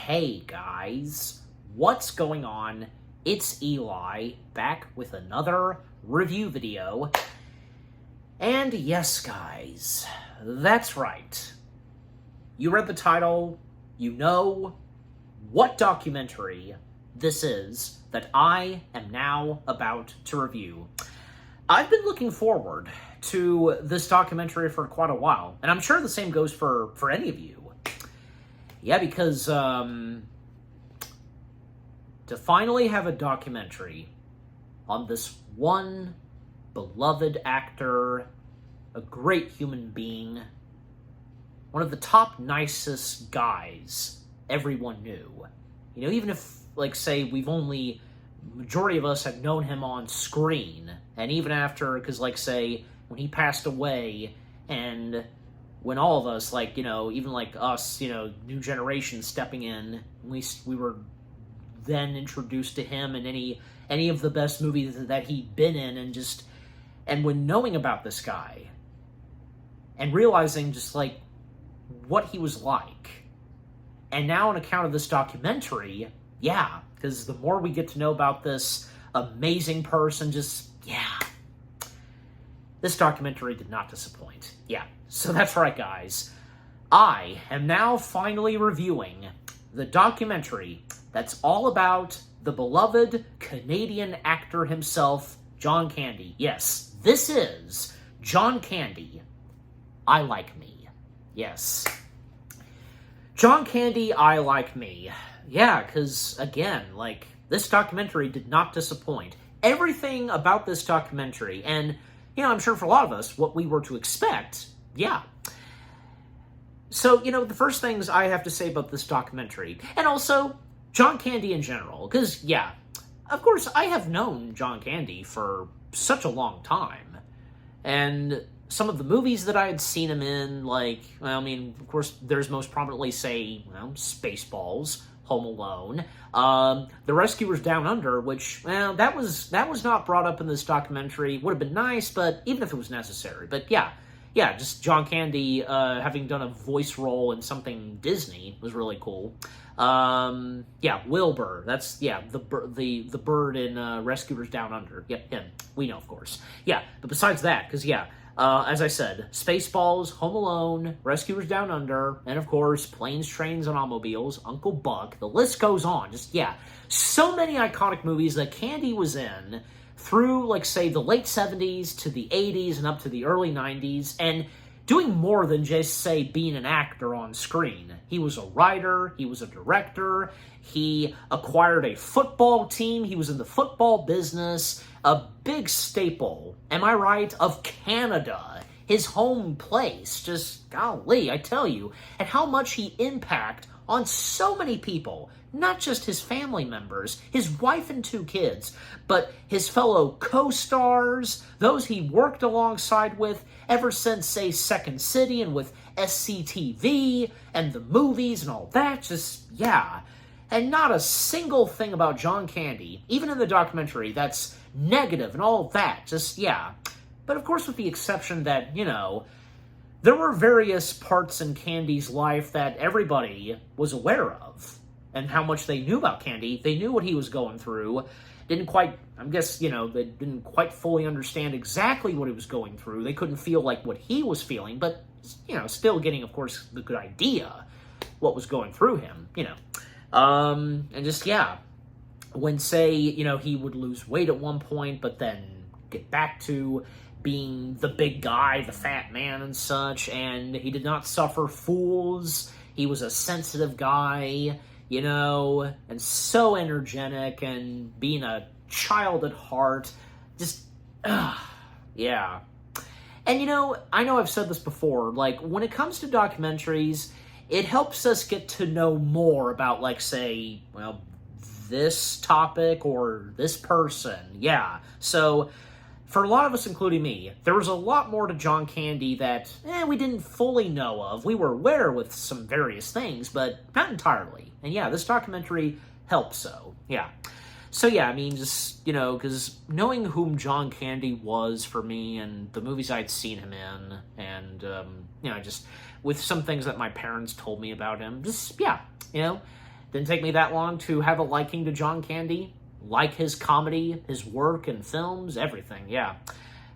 Hey guys, what's going on? It's Eli, back with another review video. And yes guys, that's right. You read the title, you know what documentary this is that I am now about to review. I've been looking forward to this documentary for quite a while, and I'm sure the same goes for any of you. Yeah, because to finally have a documentary on this one beloved actor, a great human being, one of the top nicest guys everyone knew. You know, even if, like, say, majority of us have known him on screen, and even after, because, like, say, when he passed away, and when all of us, like, you know, even like us, you know, new generation stepping in, we were then introduced to him in any of the best movies that he'd been in, and when knowing about this guy, and realizing just, like, what he was like, and now on account of this documentary, yeah, because the more we get to know about this amazing person, this documentary did not disappoint. Yeah, so that's right, guys. I am now finally reviewing the documentary that's all about the beloved Canadian actor himself, John Candy. Yes, this is John Candy, I Like Me. Yes. John Candy, I Like Me. Yeah, because, again, like, this documentary did not disappoint. Everything about this documentary, and, you know, I'm sure for a lot of us, what we were to expect, yeah. So, you know, the first things I have to say about this documentary, and also John Candy in general, because, yeah, of course, I have known John Candy for such a long time, and some of the movies that I had seen him in, like, well, I mean, of course, there's most prominently, say, well, Spaceballs, Home Alone, The Rescuers Down Under, which, well, that was not brought up in this documentary. Would have been nice, but even if it was necessary. But yeah, just John Candy having done a voice role in something Disney was really cool. Yeah, Wilbur. That's, yeah, the bird in Rescuers Down Under. Yep, him. We know, of course. Yeah, but besides that, because, yeah, as I said, Spaceballs, Home Alone, Rescuers Down Under, and of course, Planes, Trains, and Automobiles, Uncle Buck, the list goes on. Just, yeah, so many iconic movies that Candy was in through, like, say, the late 70s to the 80s and up to the early 90s, and doing more than just, say, being an actor on screen. He was a writer, he was a director, he acquired a football team, he was in the football business, a big staple, am I right, of Canada, his home place. Just, golly, I tell you, and how much he impacted on so many people, not just his family members, his wife and 2 kids, but his fellow co-stars, those he worked alongside with ever since, say, Second City and with SCTV and the movies and all that. Just, yeah. And not a single thing about John Candy, even in the documentary, that's negative and all that. Just, yeah. But of course, with the exception that, you know, there were various parts in Candy's life that everybody was aware of, and how much they knew about Candy. They knew what he was going through. Didn't quite, I guess, you know, they didn't quite fully understand exactly what he was going through. They couldn't feel like what he was feeling, but, you know, still getting, of course, the good idea what was going through him, you know. And just, yeah, when, say, you know, he would lose weight at one point, but then get back to being the big guy, the fat man and such, and he did not suffer fools. He was a sensitive guy, you know, and so energetic, and being a child at heart. Just, yeah. And, you know I've said this before, like, when it comes to documentaries, it helps us get to know more about, like, say, well, this topic or this person. Yeah. So, for a lot of us, including me, there was a lot more to John Candy that we didn't fully know of. We were aware with some various things, but not entirely. And yeah, this documentary helps so. Yeah. So yeah, I mean, just, you know, because knowing whom John Candy was for me and the movies I'd seen him in, and, you know, just with some things that my parents told me about him, just, yeah, you know, Didn't take me that long to have a liking to John Candy. Like his comedy, his work in films, everything, yeah.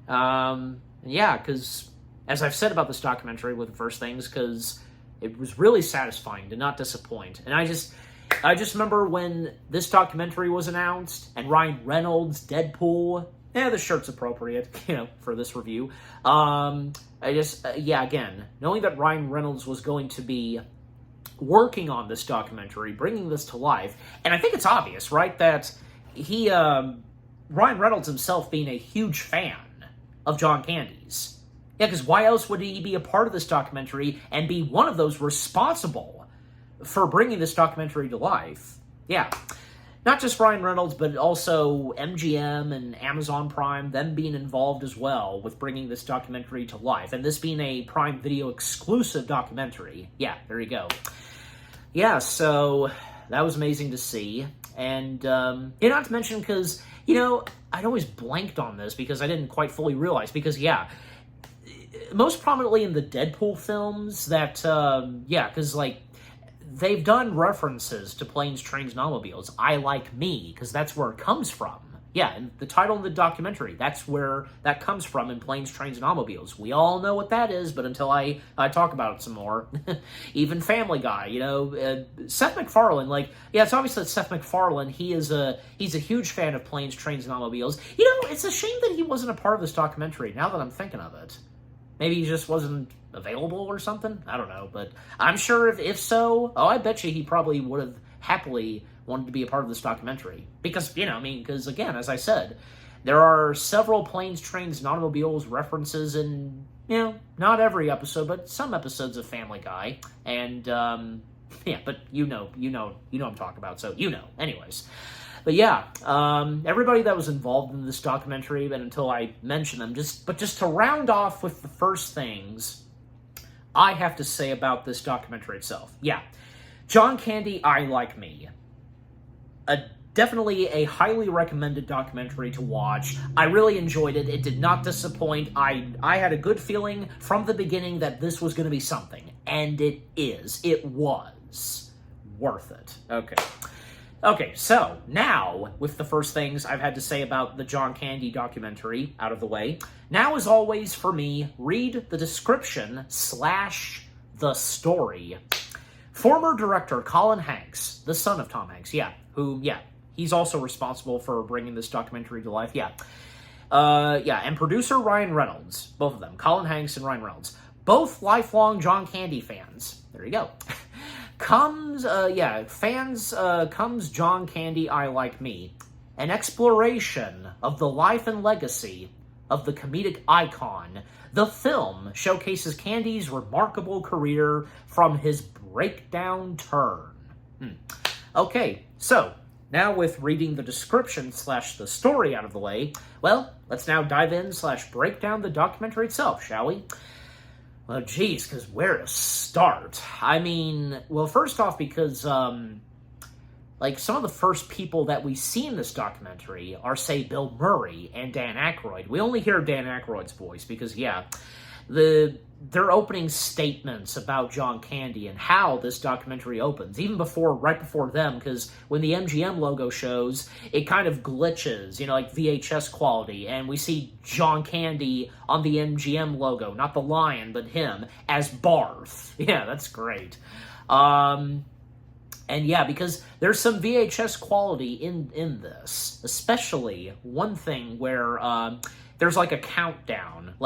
Yeah, because, as I've said about this documentary with the first things, because it was really satisfying to not disappoint. And I just remember when this documentary was announced, and Ryan Reynolds, Deadpool, the shirt's appropriate, for this review. Again, knowing that Ryan Reynolds was going to be working on this documentary, bringing this to life, and I think it's obvious, right, that Ryan Reynolds himself being a huge fan of John Candy's. Yeah, because why else would he be a part of this documentary and be one of those responsible for bringing this documentary to life? Yeah. Not just Ryan Reynolds, but also MGM and Amazon Prime, them being involved as well with bringing this documentary to life. And this being a Prime Video exclusive documentary. Yeah, there you go. Yeah, so that was amazing to see. And, not to mention, because, I'd always blanked on this because I didn't quite fully realize. Because, most prominently in the Deadpool films that, because, they've done references to Planes, Trains, and Automobiles. I Like Me, because that's where it comes from. Yeah, and the title of the documentary, that's where that comes from in Planes, Trains, and Automobiles. We all know what that is, but until I talk about it some more, even Family Guy, Seth MacFarlane, it's obvious that Seth MacFarlane, he's a huge fan of Planes, Trains, and Automobiles. It's a shame that he wasn't a part of this documentary, now that I'm thinking of it. Maybe he just wasn't available or something? I don't know, but I'm sure if so, I bet you he probably would have happily wanted to be a part of this documentary. Because, because again, as I said, there are several Planes, Trains, and Automobiles references in, not every episode, but some episodes of Family Guy. And, but you know what I'm talking about, so anyways. But yeah, everybody that was involved in this documentary, and until I mention them, just to round off with the first things I have to say about this documentary itself. Yeah, John Candy, I Like Me. Definitely a highly recommended documentary to watch. I really enjoyed it. It did not disappoint. I had a good feeling from the beginning that this was going to be something, and it is. It was worth it. Okay, so now, with the first things I've had to say about the John Candy documentary out of the way, now, as always, for me, read the description / the story. Former director Colin Hanks, the son of Tom Hanks, he's also responsible for bringing this documentary to life, and producer Ryan Reynolds, both of them, Colin Hanks and Ryan Reynolds, both lifelong John Candy fans. There you go. Comes John Candy, I Like Me, an exploration of the life and legacy of the comedic icon. The film showcases Candy's remarkable career from his breakdown turn. Okay, so now with reading the description / the story out of the way, well, let's now dive in / break down the documentary itself, shall we? Well, geez, because where to start? I mean, well, first off, because, some of the first people that we see in this documentary are, say, Bill Murray and Dan Aykroyd. We only hear Dan Aykroyd's voice because, their opening statements about John Candy and how this documentary opens, even right before them, because when the MGM logo shows, it kind of glitches, like VHS quality, and we see John Candy on the MGM logo, not the lion, but him, as Barth. Yeah, that's great. And because there's some VHS quality in this, especially one thing where there's a countdown,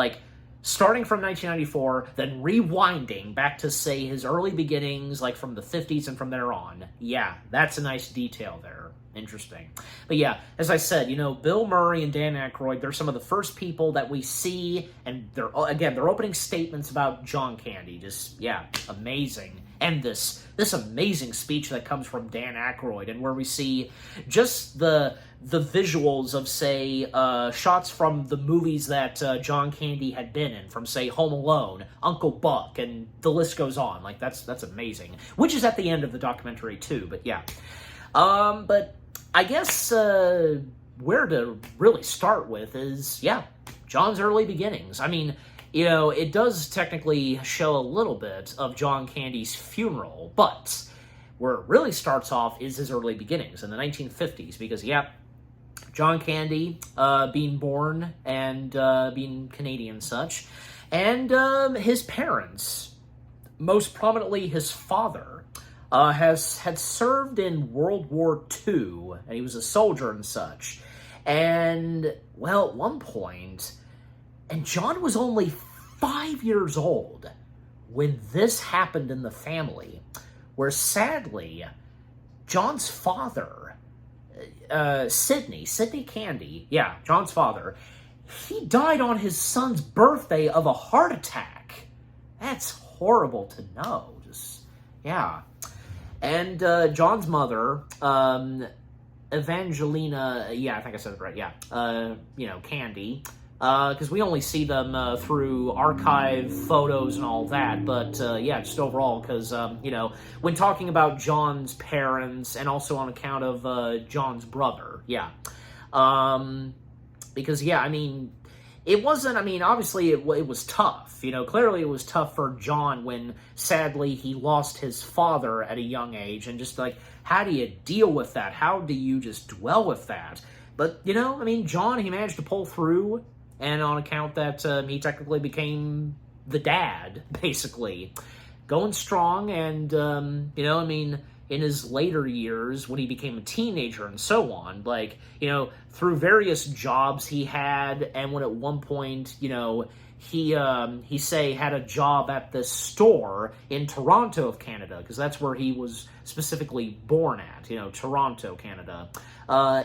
starting from 1994, then rewinding back to, say, his early beginnings, from the 50s and from there on. Yeah, that's a nice detail there. Interesting. But yeah, as I said, Bill Murray and Dan Aykroyd, they're some of the first people that we see, and they're opening statements about John Candy. Just, amazing. And this amazing speech that comes from Dan Aykroyd, and where we see just the visuals of, say, shots from the movies that John Candy had been in, from, say, Home Alone, Uncle Buck, and the list goes on. That's amazing. Which is at the end of the documentary, too, but yeah. But I guess where to really start with is, John's early beginnings. I mean, it does technically show a little bit of John Candy's funeral, but Where it really starts off is his early beginnings in the 1950s, because, yeah, John Candy, being born and being Canadian and such, and his parents, most prominently his father, had served in World War II, and he was a soldier and such. And, well, at one point, and John was only 5 years old when this happened in the family, where sadly, John's father, Sidney Candy, yeah, John's father, he died on his son's birthday of a heart attack. That's horrible to know. Just, yeah. And John's mother, Evangelina, yeah, I think I said it right, yeah, Candy, because we only see them through archive photos and all that, but yeah, just overall, because, when talking about John's parents, and also on account of John's brother, yeah, because, yeah, I mean, it wasn't, I mean, obviously it was tough, clearly it was tough for John when, sadly, he lost his father at a young age, and just, like, how do you deal with that? How do you just dwell with that? But, I mean, John, he managed to pull through, and on account that he technically became the dad, basically, going strong, and, I mean, in his later years, when he became a teenager and so on, like, through various jobs he had, and when at one point, he had a job at this store in Toronto of Canada, because that's where he was specifically born at, Toronto, Canada.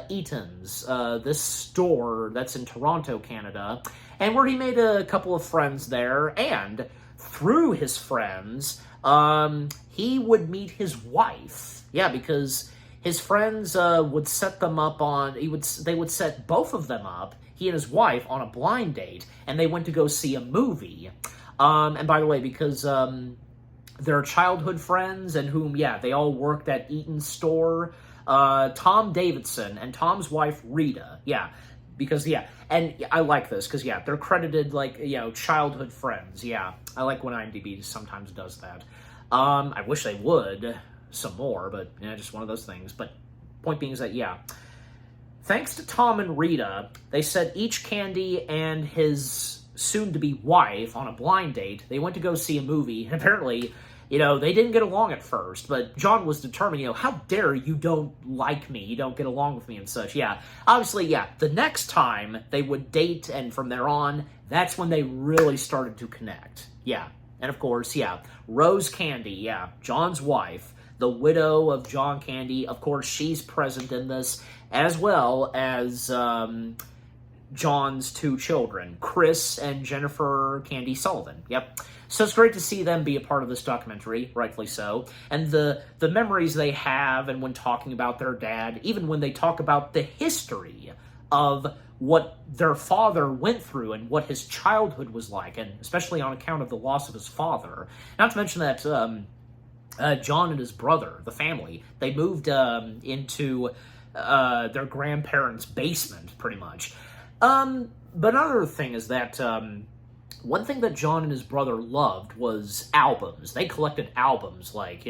Eaton's, this store that's in Toronto, Canada, and where he made a couple of friends there, and through his friends, he would meet his wife. Yeah, because his friends would set them up on, they would set both of them up, he and his wife, on a blind date, and they went to go see a movie. And by the way, because they're childhood friends, and whom, yeah, they all worked at Eaton's store, Tom Davidson and Tom's wife, Rita, yeah, because, yeah, and I like this, because, yeah, they're credited, like, childhood friends, yeah, I like when IMDb sometimes does that. I wish they would some more, but, just one of those things, but point being is that, yeah, thanks to Tom and Rita, they set each Candy and his soon-to-be wife on a blind date. They went to go see a movie, and apparently, they didn't get along at first, but John was determined, how dare you don't like me, you don't get along with me and such, yeah. Obviously, yeah, the next time they would date, and from there on, that's when they really started to connect, yeah. And of course, yeah, Rose Candy, yeah, John's wife, the widow of John Candy, of course, she's present in this, as well as John's two children, Chris and Jennifer Candy Sullivan. Yep. So it's great to see them be a part of this documentary, rightfully so. And the memories they have, and when talking about their dad, even when they talk about the history of what their father went through and what his childhood was like, and especially on account of the loss of his father. Not to mention that John and his brother, the family, they moved into their grandparents' basement, pretty much. But another thing is that one thing that John and his brother loved was albums. They collected albums like,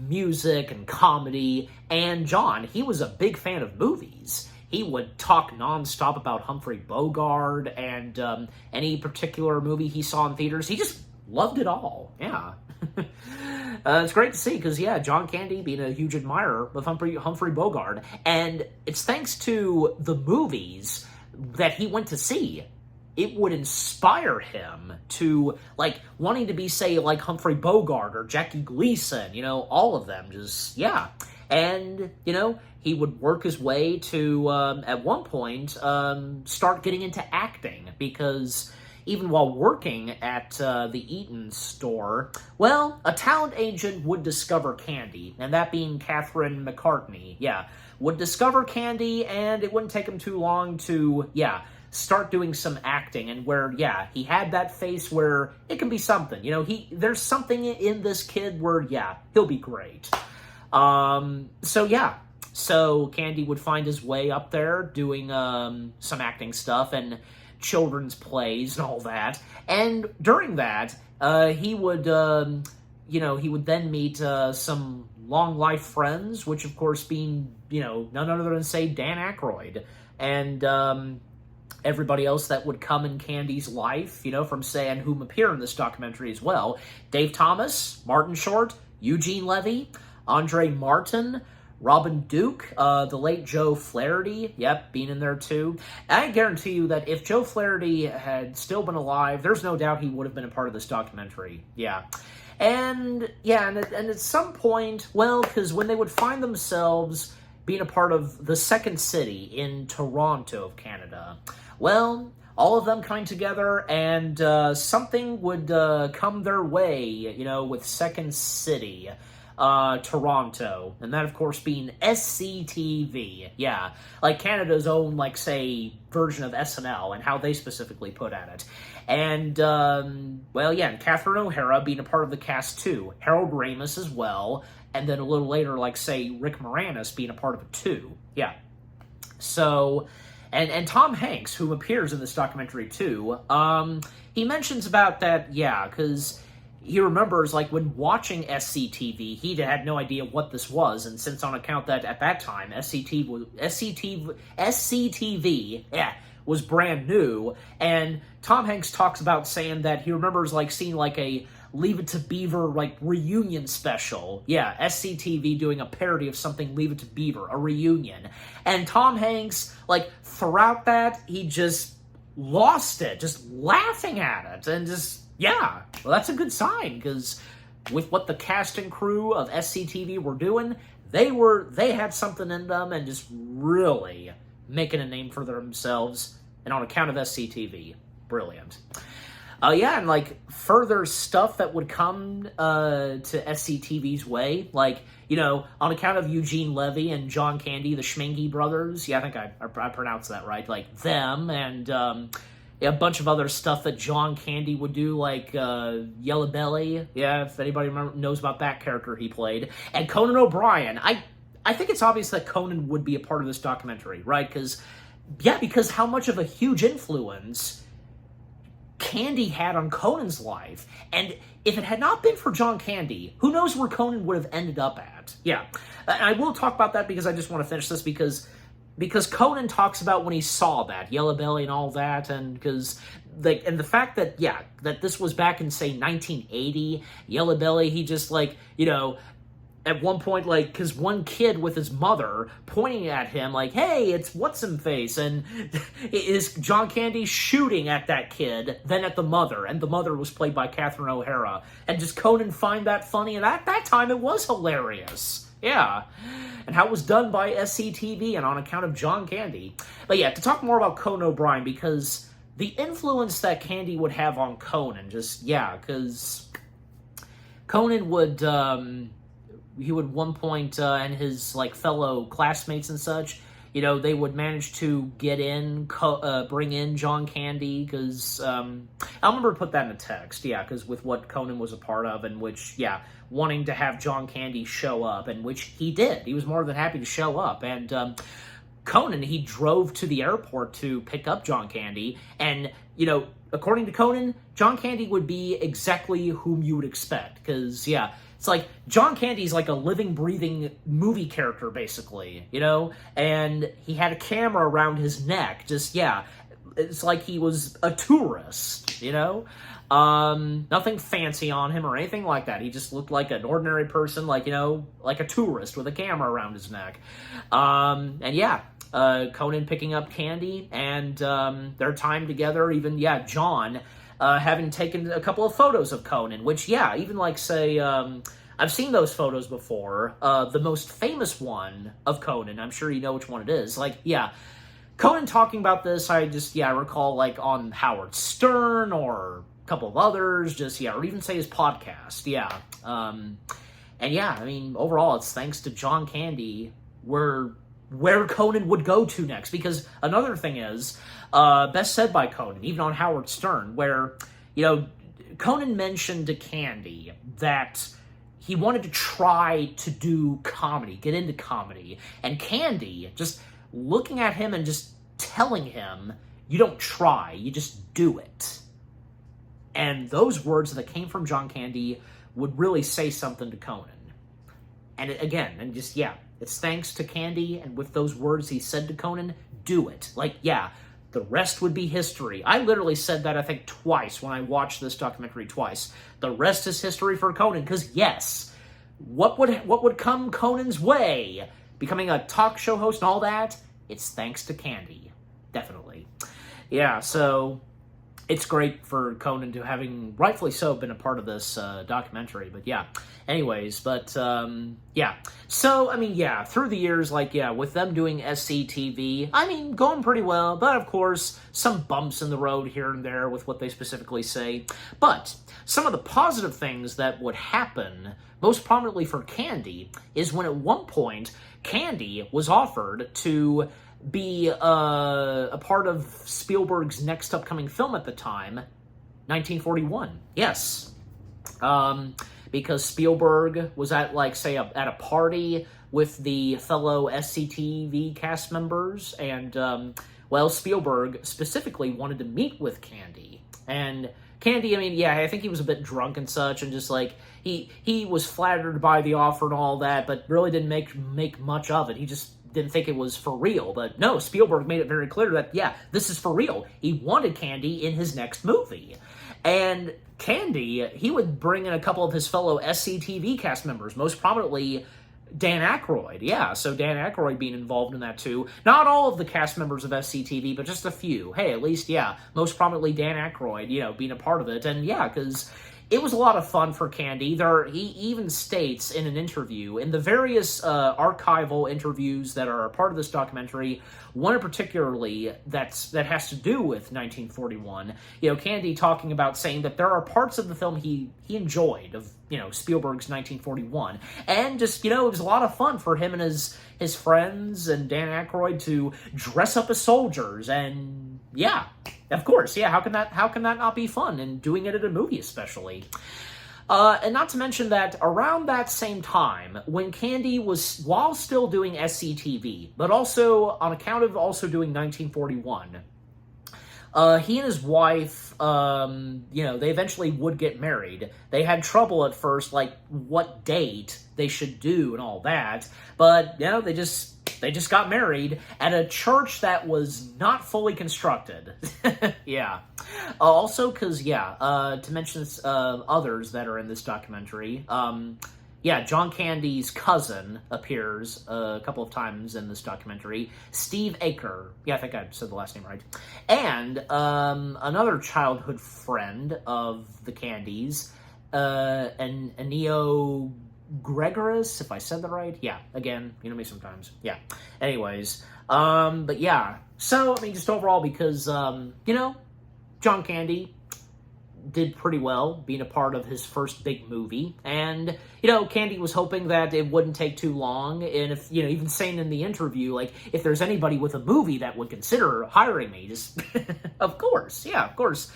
music and comedy. And John, he was a big fan of movies. He would talk nonstop about Humphrey Bogart and any particular movie he saw in theaters. He just loved it all. Yeah. It's great to see because, yeah, John Candy being a huge admirer of Humphrey Bogart. And it's thanks to the movies that he went to see. It would inspire him to, like, wanting to be, say, like Humphrey Bogart or Jackie Gleason, all of them. Just, yeah. And, he would work his way to, at one point, start getting into acting because even while working at the Eaton store, well, a talent agent would discover Candy, and that being Catherine McCartney, yeah, would discover Candy, and it wouldn't take him too long to, yeah, start doing some acting, and where, yeah, he had that face where it can be something, there's something in this kid where, yeah, he'll be great. So, yeah. So Candy would find his way up there doing some acting stuff and children's plays and all that. And during that, he would then meet some long life friends, which of course being, none other than, say, Dan Aykroyd. And everybody else that would come in Candy's life, from, say, and whom appear in this documentary as well. Dave Thomas, Martin Short, Eugene Levy, Andre Martin, Robin Duke, the late Joe Flaherty, being in there too. And I guarantee you that if Joe Flaherty had still been alive, there's no doubt he would have been a part of this documentary. And at some point, because when they would find themselves being a part of the second city in Toronto of Canada, all of them coming together, and something would come their way, with Second City, Toronto, and that, of course, being SCTV, like Canada's own, version of SNL, and how they specifically put at it. And, and Catherine O'Hara being a part of the cast, too. Harold Ramis as well, and then a little later, Rick Moranis being a part of it, too. So... And Tom Hanks, who appears in this documentary too, he mentions about that, because he remembers, when watching SCTV, he had no idea what this was, and since on account that at that time, SCTV was brand new, and Tom Hanks talks about saying that he remembers, seeing, a Leave It to Beaver, reunion special. SCTV doing a parody of something Leave It to Beaver, a reunion. And Tom Hanks, throughout that, he just lost it, just laughing at it. And just, that's a good sign, because with what the cast and crew of SCTV were doing, they had something in them and just really making a name for themselves. And on account of SCTV, brilliant. And further stuff that would come to SCTV's way, on account of Eugene Levy and John Candy, the Schmingy brothers. I think I pronounced that right. Them and a bunch of other stuff that John Candy would do, Yellow Belly. If anybody knows about that character he played. And Conan O'Brien. I think it's obvious that Conan would be a part of this documentary, right? Because how much of a huge influence Candy had on Conan's life. And if it had not been for John Candy, who knows where Conan would have ended up at. And I will talk about that because I just want to finish this because Conan talks about when he saw that, Yellow Belly and all that, and because and the fact that, that this was back in, say, 1980, Yellow Belly, he just, at one point, because one kid with his mother pointing at him, hey, it's what's-him-face, and is John Candy shooting at that kid, then at the mother, and the mother was played by Catherine O'Hara, and just Conan find that funny, and at that time it was hilarious, and how it was done by SCTV, and on account of John Candy. But to talk more about Conan O'Brien, because the influence that Candy would have on Conan, because Conan would, he would one point, and his, fellow classmates and such, they would manage to get in, bring in John Candy, because, I'll remember to put that in the text, because with what Conan was a part of, and which, wanting to have John Candy show up, and which he did. He was more than happy to show up, and, Conan, he drove to the airport to pick up John Candy, and, according to Conan, John Candy would be exactly whom you would expect, because, it's John Candy's a living, breathing movie character, basically, and he had a camera around his neck, just, it's he was a tourist, nothing fancy on him or anything like that. He just looked like an ordinary person, like a tourist with a camera around his neck, Conan picking up Candy, and their time together, even, John, having taken a couple of photos of Conan, which, even say, I've seen those photos before. The most famous one of Conan, I'm sure you know which one it is. Conan talking about this, I just, recall, on Howard Stern or a couple of others, or even say his podcast, overall, it's thanks to John Candy where Conan would go to next, because another thing is, best said by Conan, even on Howard Stern, where, Conan mentioned to Candy that he wanted to try to do comedy, get into comedy, and Candy just looking at him and just telling him, you don't try, you just do it. And those words that came from John Candy would really say something to Conan. And again, and just, yeah, it's thanks to Candy, and with those words he said to Conan, do it. Like, yeah, the rest would be history. I literally said that, I think, twice when I watched this documentary twice. The rest is history for Conan, because yes, what would come Conan's way? Becoming a talk show host and all that? It's thanks to Candy. Definitely. Yeah, so it's great for Conan to having, rightfully so, been a part of this documentary. But yeah, anyways, but yeah. So, I mean, yeah, through the years, like, yeah, with them doing SCTV, I mean, going pretty well. But, of course, some bumps in the road here and there with what they specifically say. But some of the positive things that would happen, most prominently for Candy, is when at one point, Candy was offered to be a part of Spielberg's next upcoming film at the time, 1941. Yes. Because Spielberg was at, like, say, at a party with the fellow SCTV cast members, and, well, Spielberg specifically wanted to meet with Candy. And Candy, I mean, yeah, I think he was a bit drunk and such, and just, like, he was flattered by the offer and all that, but really didn't make much of it. He just didn't think it was for real. But no, Spielberg made it very clear that, yeah, this is for real. He wanted Candy in his next movie. And Candy, he would bring in a couple of his fellow SCTV cast members, most prominently Dan Aykroyd. Yeah, so Dan Aykroyd being involved in that too. Not all of the cast members of SCTV, but just a few. Hey, at least, yeah, most prominently Dan Aykroyd, you know, being a part of it. And yeah, because it was a lot of fun for Candy. He even states in an interview, in the various archival interviews that are a part of this documentary, one particularly that has to do with 1941, you know, Candy talking about saying that there are parts of the film he enjoyed of, you know, Spielberg's 1941. And just, you know, it was a lot of fun for him and his friends and Dan Aykroyd to dress up as soldiers. And yeah, of course, yeah, how can that not be fun? And doing it at a movie especially. And not to mention that around that same time, when Candy was, while still doing SCTV, but also on account of also doing 1941, he and his wife, you know, they eventually would get married. They had trouble at first, like, what date they should do and all that, but, you know, they just got married at a church that was not fully constructed. Yeah. Also, because, yeah, to mention others that are in this documentary, yeah, John Candy's cousin appears a couple of times in this documentary. Steve Aker. Yeah, I think I said the last name right. And another childhood friend of the Candys, and Ennio Gregoris, if I said that right. Yeah, again, you know me sometimes. Yeah. Anyways, but yeah. So, I mean, just overall, because, you know, John Candy did pretty well being a part of his first big movie. And, you know, Candy was hoping that it wouldn't take too long. And if, you know, even saying in the interview, like, if there's anybody with a movie that would consider hiring me, just, of course. Yeah, of course.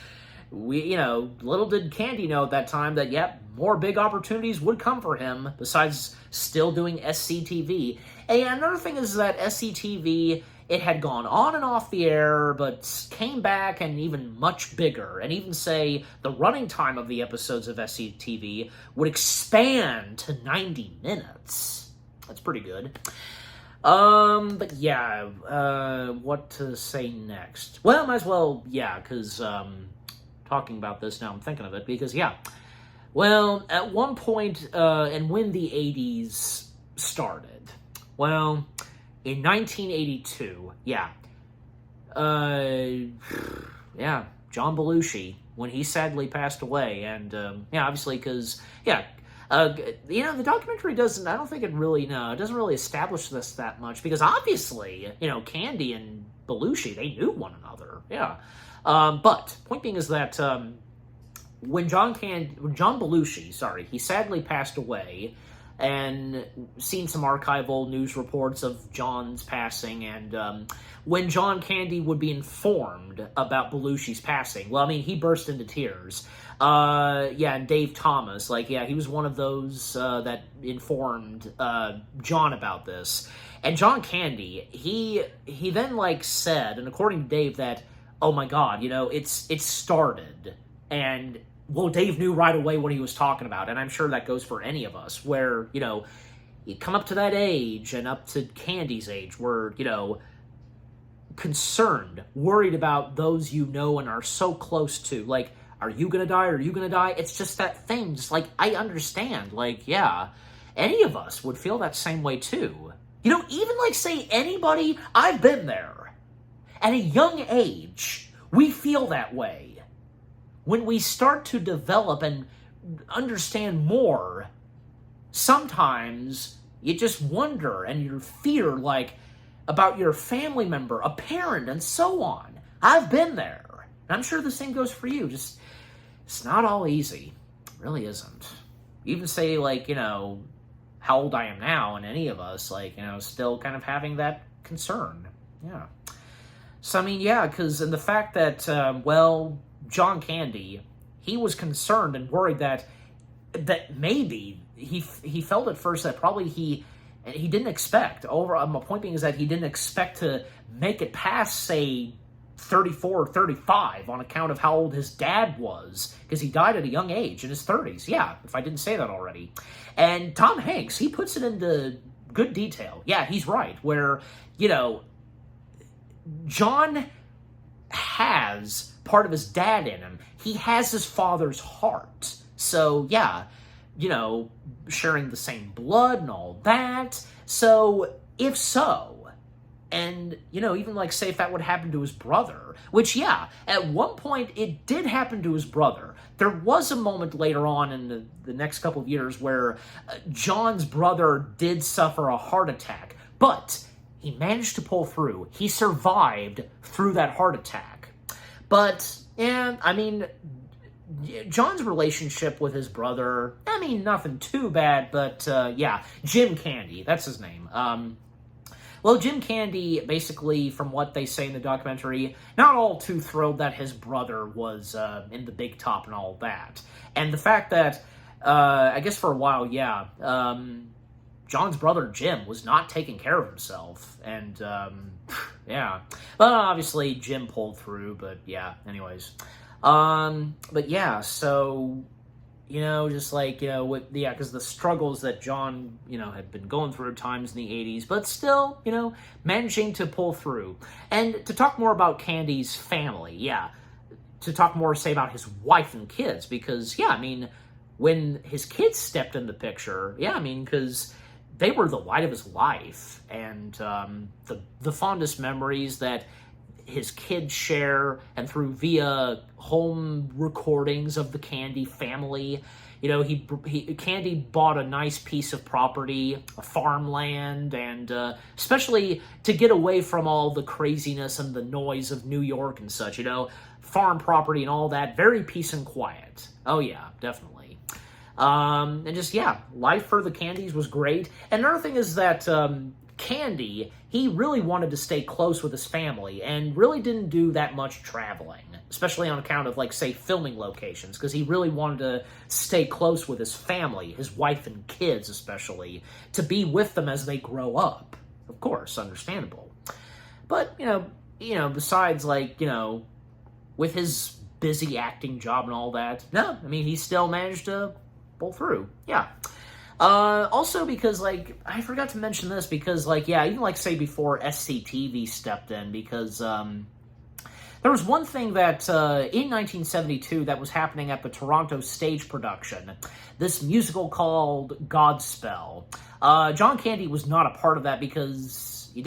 We, you know, little did Candy know at that time that, yep, more big opportunities would come for him besides still doing SCTV. And another thing is that SCTV, it had gone on and off the air, but came back and even much bigger. And even say the running time of the episodes of SCTV would expand to 90 minutes. That's pretty good. But yeah, what to say next? Well, might as well, yeah, because, talking about this now, I'm thinking of it, because, yeah, well, at one point, and when the 80s started, well, in 1982, yeah, John Belushi, when he sadly passed away, and, yeah, obviously, because, yeah, you know, the documentary doesn't, I don't think it really, no, it doesn't really establish this that much, because obviously, you know, Candy and Belushi, they knew one another, yeah. But point being is that when John Belushi, he sadly passed away, and seen some archival news reports of John's passing, and when John Candy would be informed about Belushi's passing, well, I mean, he burst into tears. Yeah, and Dave Thomas, like, yeah, he was one of those that informed John about this. And John Candy, he then, like, said, and according to Dave, that, oh my God, you know, it started, and, well, Dave knew right away what he was talking about, and I'm sure that goes for any of us, where, you know, you come up to that age and up to Candy's age where, you know, concerned, worried about those you know and are so close to. Like, are you gonna die? Are you gonna die? It's just that thing. Just like, I understand. Like, yeah, any of us would feel that same way too. You know, even like, say, anybody, I've been there. At a young age, we feel that way. When we start to develop and understand more, sometimes you just wonder and you fear, like, about your family member, a parent, and so on. I've been there. And I'm sure the same goes for you. Just, it's not all easy. It really isn't. Even say, like, you know, how old I am now, and any of us, like, you know, still kind of having that concern. Yeah. So, I mean, yeah, because, and the fact that, well, John Candy, he was concerned and worried that maybe he felt at first that probably he didn't expect. My point being is that he didn't expect to make it past, say, 34 or 35 on account of how old his dad was, because he died at a young age in his 30s. Yeah, if I didn't say that already. And Tom Hanks, he puts it into good detail. Yeah, he's right, where, you know, John has part of his dad in him. He has his father's heart. So, yeah, you know, sharing the same blood and all that. So, if so, and, you know, even like, say, if that would happen to his brother, which, yeah, at one point it did happen to his brother. There was a moment later on in the next couple of years where John's brother did suffer a heart attack, but he managed to pull through. He survived through that heart attack. But, yeah, I mean, John's relationship with his brother, I mean, nothing too bad, but, yeah, Jim Candy, that's his name. Well, Jim Candy, basically, from what they say in the documentary, not all too thrilled that his brother was in the big top and all that. And the fact that, I guess for a while, yeah, John's brother Jim was not taking care of himself. And, yeah. Well, obviously, Jim pulled through, but yeah, anyways. But yeah, so, you know, just like, you know, because the struggles that John, you know, had been going through at times in the 80s, but still, you know, managing to pull through. And to talk more about Candy's family, yeah, to talk more, say, about his wife and kids, because, yeah, I mean, when his kids stepped in the picture, yeah, I mean, because they were the light of his life, and the fondest memories that his kids share, and through via home recordings of the Candy family. You know, Candy bought a nice piece of property, a farmland, and especially to get away from all the craziness and the noise of New York and such, you know, farm property and all that, very peace and quiet. Oh yeah, definitely. And just, yeah, life for the Candys was great. And another thing is that Candy, he really wanted to stay close with his family and really didn't do that much traveling, especially on account of, like, say, filming locations, because he really wanted to stay close with his family, his wife and kids especially, to be with them as they grow up. Of course, understandable. But, you know, besides, like, you know, with his busy acting job and all that, no, I mean, he still managed to pull through. Yeah. Also because, like, I forgot to mention this because, like, yeah, even, like, say, before SCTV stepped in, because, there was one thing that, in 1972 that was happening at the Toronto stage production, this musical called Godspell. John Candy was not a part of that because he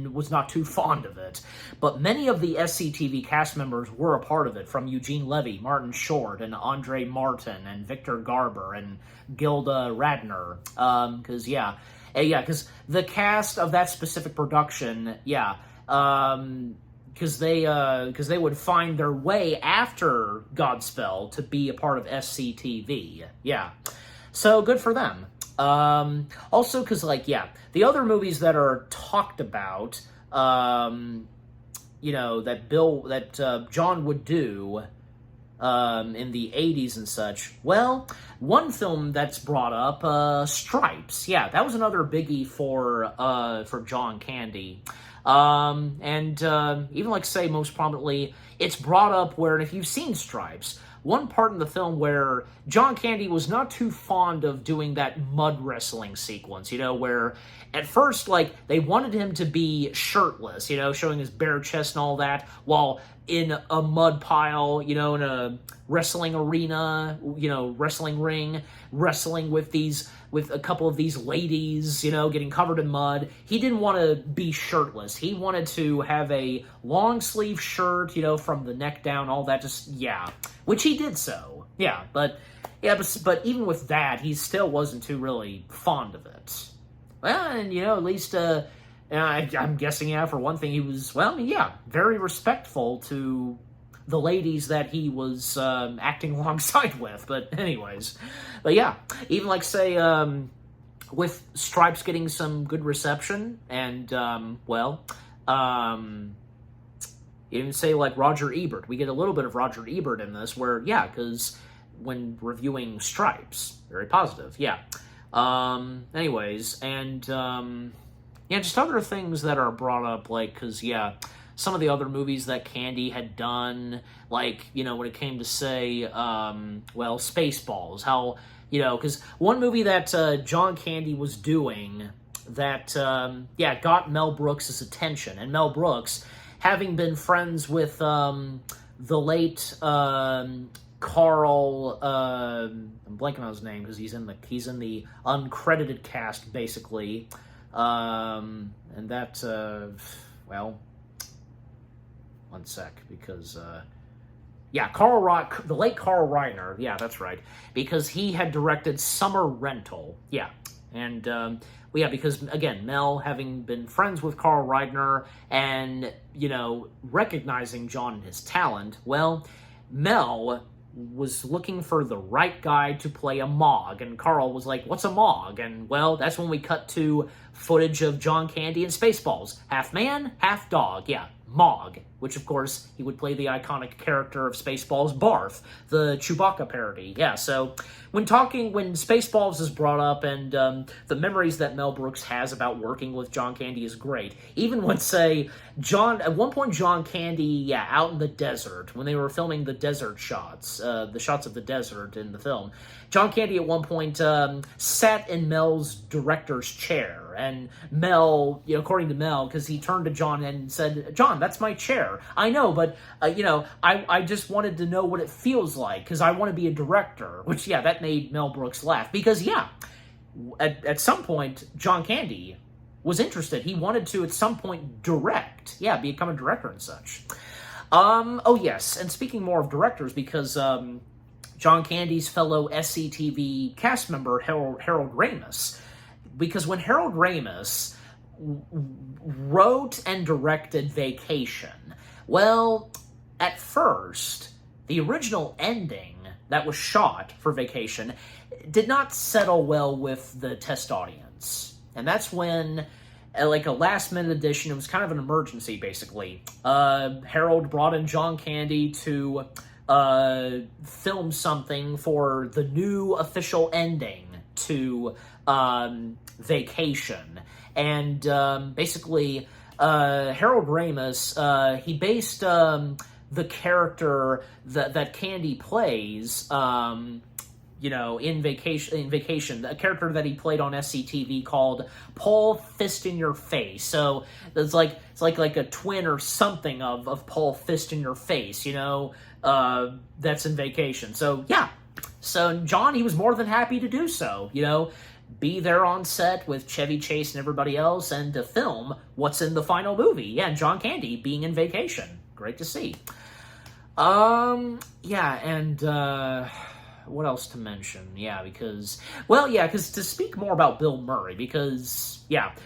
was not too fond of it. But many of the SCTV cast members were a part of it, from Eugene Levy, Martin Short, and Andre Martin, and Victor Garber, and Gilda Radner. Because the cast of that specific production, because they would find their way after Godspell to be a part of SCTV. Yeah. So good for them. Also, because, like, yeah, the other movies that are talked about, you know, that John would do, in the 80s and such, well, one film that's brought up, Stripes. Yeah, that was another biggie for John Candy. And even, like, say, most prominently, it's brought up where, and if you've seen Stripes, one part in the film where John Candy was not too fond of doing that mud wrestling sequence, where at first, they wanted him to be shirtless, showing his bare chest and all that, while in a mud pile, in a wrestling arena, wrestling ring, wrestling with a couple of these ladies, getting covered in mud. He didn't want to be shirtless. He wanted to have a long sleeve shirt, from the neck down, all that, which he did so. But even with that, he still wasn't too really fond of it. Well, and, at least, I'm guessing, for one thing, he was, very respectful to the ladies that he was acting alongside with. But anyways, even say, with Stripes getting some good reception, and, even say Roger Ebert. We get a little bit of Roger Ebert in this, where, because when reviewing Stripes, very positive, anyways, and, just other things that are brought up, because, some of the other movies that Candy had done, when it came to, say, Spaceballs, how, because one movie that John Candy was doing that, got Mel Brooks' attention, and Mel Brooks, having been friends with the late Carl, I'm blanking on his name because he's in the uncredited cast, basically, and that, one sec, because, the late Carl Reiner, that's right, because he had directed Summer Rental, and, because, again, Mel, having been friends with Carl Reiner and, recognizing John and his talent, Mel was looking for the right guy to play a Mog, and Carl was like, what's a Mog? And, that's when we cut to footage of John Candy and Spaceballs. Half man, half dog, Mog, which, of course, he would play the iconic character of Spaceballs, Barf, the Chewbacca parody. So when Spaceballs is brought up, and the memories that Mel Brooks has about working with John Candy is great. Even when, say, at one point, John Candy, out in the desert, when they were filming the desert shots, the shots of the desert in the film, John Candy at one point sat in Mel's director's chair, and Mel, according to Mel, because he turned to John and said, John, that's my chair. I know, but, I just wanted to know what it feels like, because I want to be a director, which, that made Mel Brooks laugh, because, at some point, John Candy was interested. He wanted to, at some point, direct. Become a director and such. Oh, yes, and speaking more of directors, because, John Candy's fellow SCTV cast member, Harold Ramis, because when Harold Ramis wrote and directed Vacation, at first, the original ending that was shot for Vacation did not settle well with the test audience. And that's when, a last-minute addition, it was kind of an emergency, basically. Harold brought in John Candy to film something for the new official ending to Vacation. And basically, Harold Ramis, he based the character that Candy plays, in Vacation, a character that he played on SCTV called Paul Fist in Your Face. So it's like a twin or something of Paul Fist in Your Face, that's in Vacation. So so John, he was more than happy to do so, be there on set with Chevy Chase and everybody else, and to film what's in the final movie. And John Candy being in Vacation. Great to see. And what else to mention? Because to speak more about Bill Murray, because,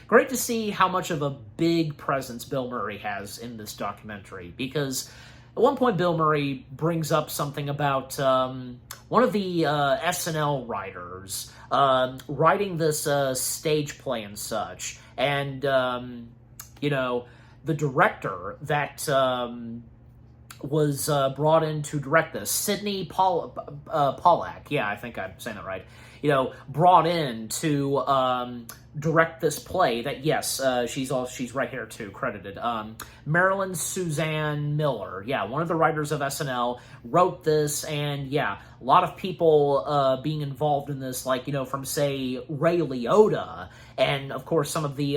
great to see how much of a big presence Bill Murray has in this documentary, because at one point Bill Murray brings up something about one of the SNL writers writing this stage play and such, and, the director that was brought in to direct this, Sidney Pollack, I think I'm saying that right. brought in to direct this play that, yes, she's right here too, credited. Marilyn Suzanne Miller, yeah, one of the writers of SNL, wrote this, and yeah, a lot of people being involved in this, like, from, say, Ray Liotta, and, of course, some of the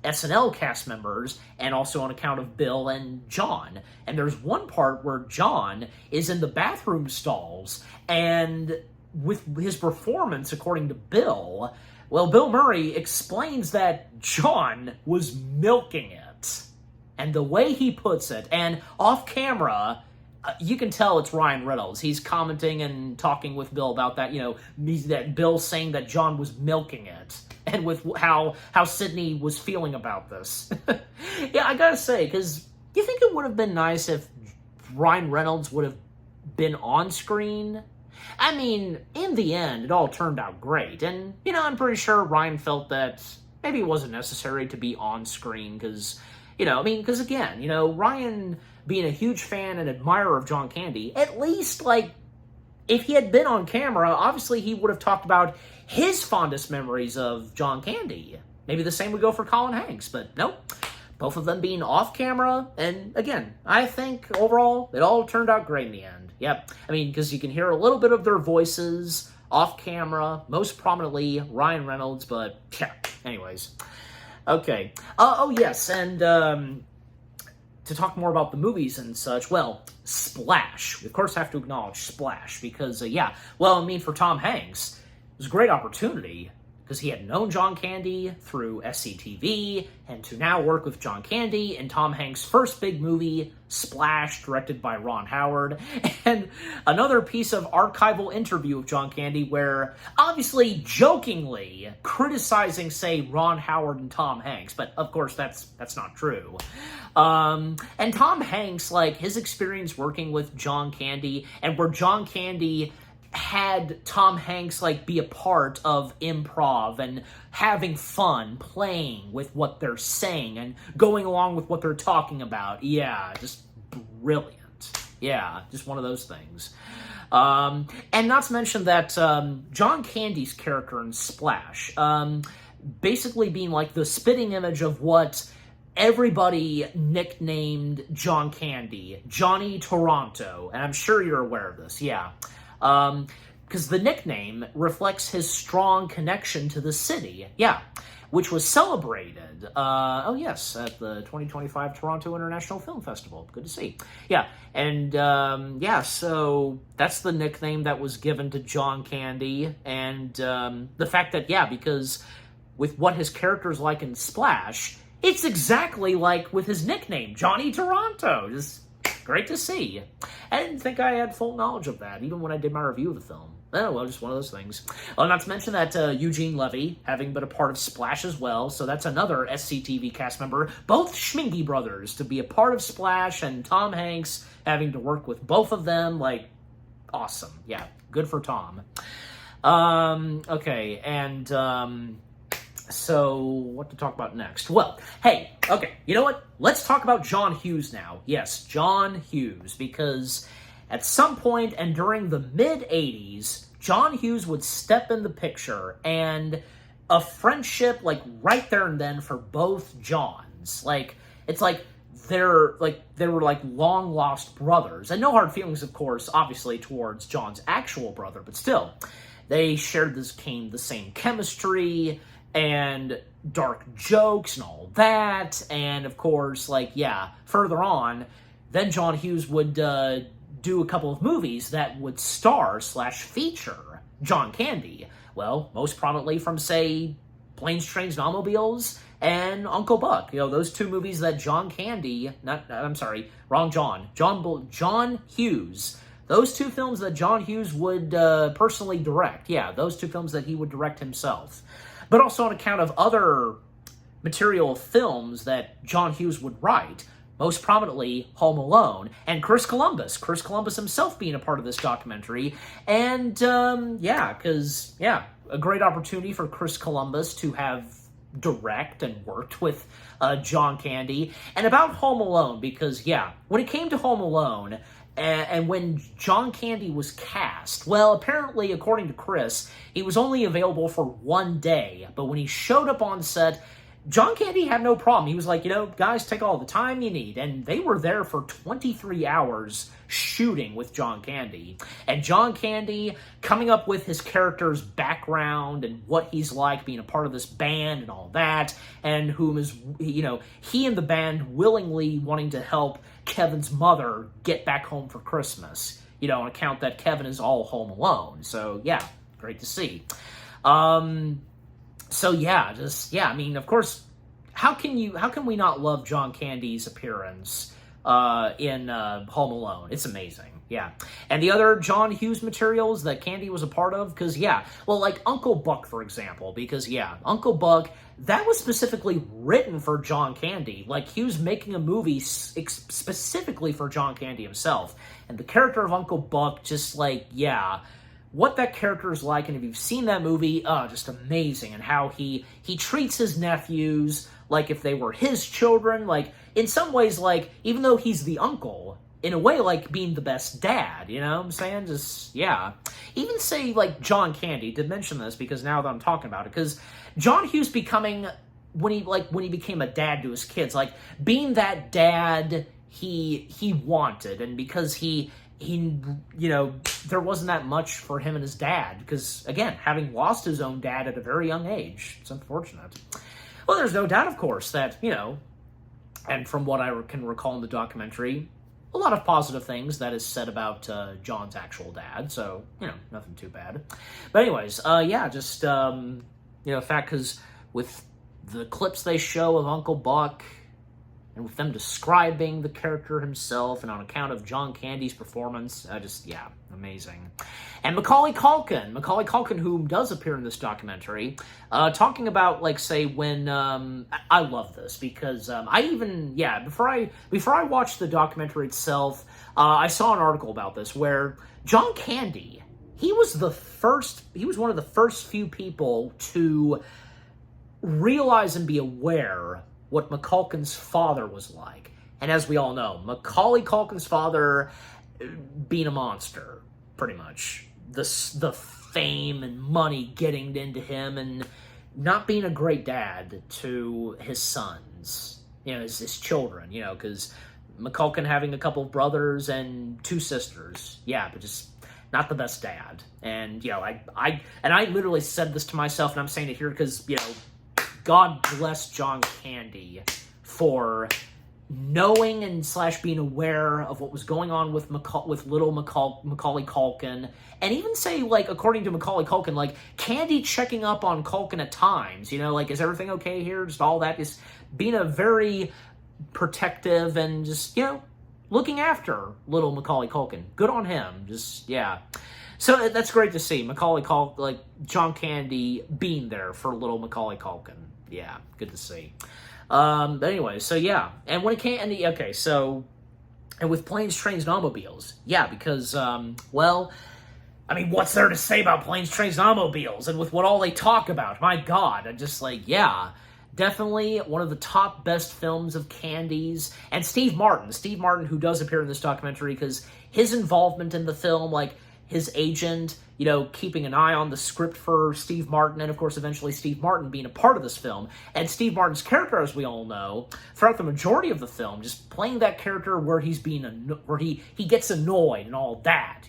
SNL cast members, and also on account of Bill and John. And there's one part where John is in the bathroom stalls, and with his performance, according to Bill, well, Bill Murray explains that John was milking it. And the way he puts it, and off camera, you can tell it's Ryan Reynolds. He's commenting and talking with Bill about that, that Bill saying that John was milking it. And with how Sydney was feeling about this. Yeah, I gotta say, because you think it would have been nice if Ryan Reynolds would have been on screen? I mean, in the end, it all turned out great. And, I'm pretty sure Ryan felt that maybe it wasn't necessary to be on screen because, because again, Ryan being a huge fan and admirer of John Candy, at least, if he had been on camera, obviously he would have talked about his fondest memories of John Candy. Maybe the same would go for Colin Hanks, but nope. Both of them being off camera, and again, I think overall, it all turned out great in the end. Yep. Because you can hear a little bit of their voices off camera, most prominently Ryan Reynolds, but yeah, anyways. Okay. Oh, yes, and to talk more about the movies and such, well, Splash. We, of course, have to acknowledge Splash, because, for Tom Hanks, it was a great opportunity, because he had known John Candy through SCTV, and to now work with John Candy in Tom Hanks' first big movie, Splash, directed by Ron Howard, and another piece of archival interview of John Candy where, obviously, jokingly criticizing, say, Ron Howard and Tom Hanks, but of course that's not true. And Tom Hanks, his experience working with John Candy, and where John Candy had Tom Hanks be a part of improv and having fun playing with what they're saying and going along with what they're talking about. Yeah, just brilliant. Yeah, just one of those things. And not to mention that John Candy's character in Splash, basically being the spitting image of what everybody nicknamed John Candy, Johnny Toronto, and I'm sure you're aware of this, yeah. Because the nickname reflects his strong connection to the city, yeah, which was celebrated, at the 2025 Toronto International Film Festival. Good to see. Yeah, and, so that's the nickname that was given to John Candy, and the fact that, because with what his character's like in Splash, it's exactly like with his nickname, Johnny Toronto. Just great to see. I didn't think I had full knowledge of that, even when I did my review of the film. Oh, well, just one of those things. Well, not to mention that Eugene Levy, having been a part of Splash as well, so that's another SCTV cast member, both Schminke brothers, to be a part of Splash, and Tom Hanks having to work with both of them, awesome. Yeah, good for Tom. Okay, and, so, what to talk about next? Well, hey, okay, you know what? Let's talk about John Hughes now. Yes, John Hughes, because at some point and during the mid-'80s, John Hughes would step in the picture, and a friendship, right there and then for both Johns. It's they were long-lost brothers. And no hard feelings, of course, obviously, towards John's actual brother, but still, they shared the same chemistry, and dark jokes and all that, and of course, further on, then John Hughes would do a couple of movies that would star/feature John Candy. Well, most prominently from, say, Planes, Trains, and Automobiles and Uncle Buck. Those two movies that John Hughes, those two films that John Hughes would personally direct. Yeah, those two films that he would direct himself. But also on account of other material films that John Hughes would write, most prominently Home Alone, and Chris Columbus himself being a part of this documentary, and, a great opportunity for Chris Columbus to have direct and worked with John Candy, and about Home Alone, because, when it came to Home Alone, And when John Candy was cast, well, apparently, according to Chris, he was only available for 1 day. But when he showed up on set, John Candy had no problem. He was like, guys, take all the time you need. And they were there for 23 hours shooting with John Candy. And John Candy coming up with his character's background and what he's like being a part of this band and all that. And whom is, he and the band willingly wanting to help Kevin's mother get back home for Christmas. On account that Kevin is all home alone. So, yeah, great to see. Of course, how can we not love John Candy's appearance in Home Alone? It's amazing, yeah. And the other John Hughes materials that Candy was a part of, because, like Uncle Buck, for example, because, Uncle Buck, that was specifically written for John Candy. Like, he was making a movie specifically for John Candy himself. And the character of Uncle Buck, just what that character is like, and if you've seen that movie, just amazing, and how he treats his nephews like if they were his children, like, in some ways, like, even though he's the uncle, in a way, like, being the best dad, you know what I'm saying? Just, yeah. Even say, like, John Candy, did mention this, because now that I'm talking about it, because John Hughes becoming, when he became a dad to his kids, like, being that dad he wanted, and because he there wasn't that much for him and his dad, because, again, having lost his own dad at a very young age, it's unfortunate. Well, there's no doubt, of course, that, and from what I can recall in the documentary, a lot of positive things that is said about John's actual dad, so, nothing too bad. But anyways, fact, because with the clips they show of Uncle Buck, and with them describing the character himself, and on account of John Candy's performance, amazing. And Macaulay Culkin, who does appear in this documentary, talking about, like, say, when, I love this, because before I watched the documentary itself, I saw an article about this, where John Candy, he was one of the first few people to realize and be aware what Culkin's father was like. And as we all know, Macaulay Culkin's father being a monster, pretty much. The fame and money getting into him, and not being a great dad to his sons, his children, because McCulkin having a couple of brothers and 2 sisters, but just not the best dad. And, I literally said this to myself, and I'm saying it here because, God bless John Candy for knowing and / being aware of what was going on with little Macaulay Culkin, and even say, like, according to Macaulay Culkin, like, Candy checking up on Culkin at times, like, is everything okay here? Just all that, just being a very protective and just, looking after little Macaulay Culkin. Good on him. Just, yeah. So that's great to see. John Candy being there for little Macaulay Culkin. Yeah, good to see. But anyway, so yeah. And when it came, and with Planes, Trains, and Automobiles, because, what's there to say about Planes, Trains, and Automobiles? And with what all they talk about, my God, I'm just like, definitely one of the top best films of Candy's. And Steve Martin, who does appear in this documentary, because his involvement in the film, like, his agent, keeping an eye on the script for Steve Martin, and of course eventually Steve Martin being a part of this film. And Steve Martin's character, as we all know, throughout the majority of the film, just playing that character where he's where he gets annoyed and all that,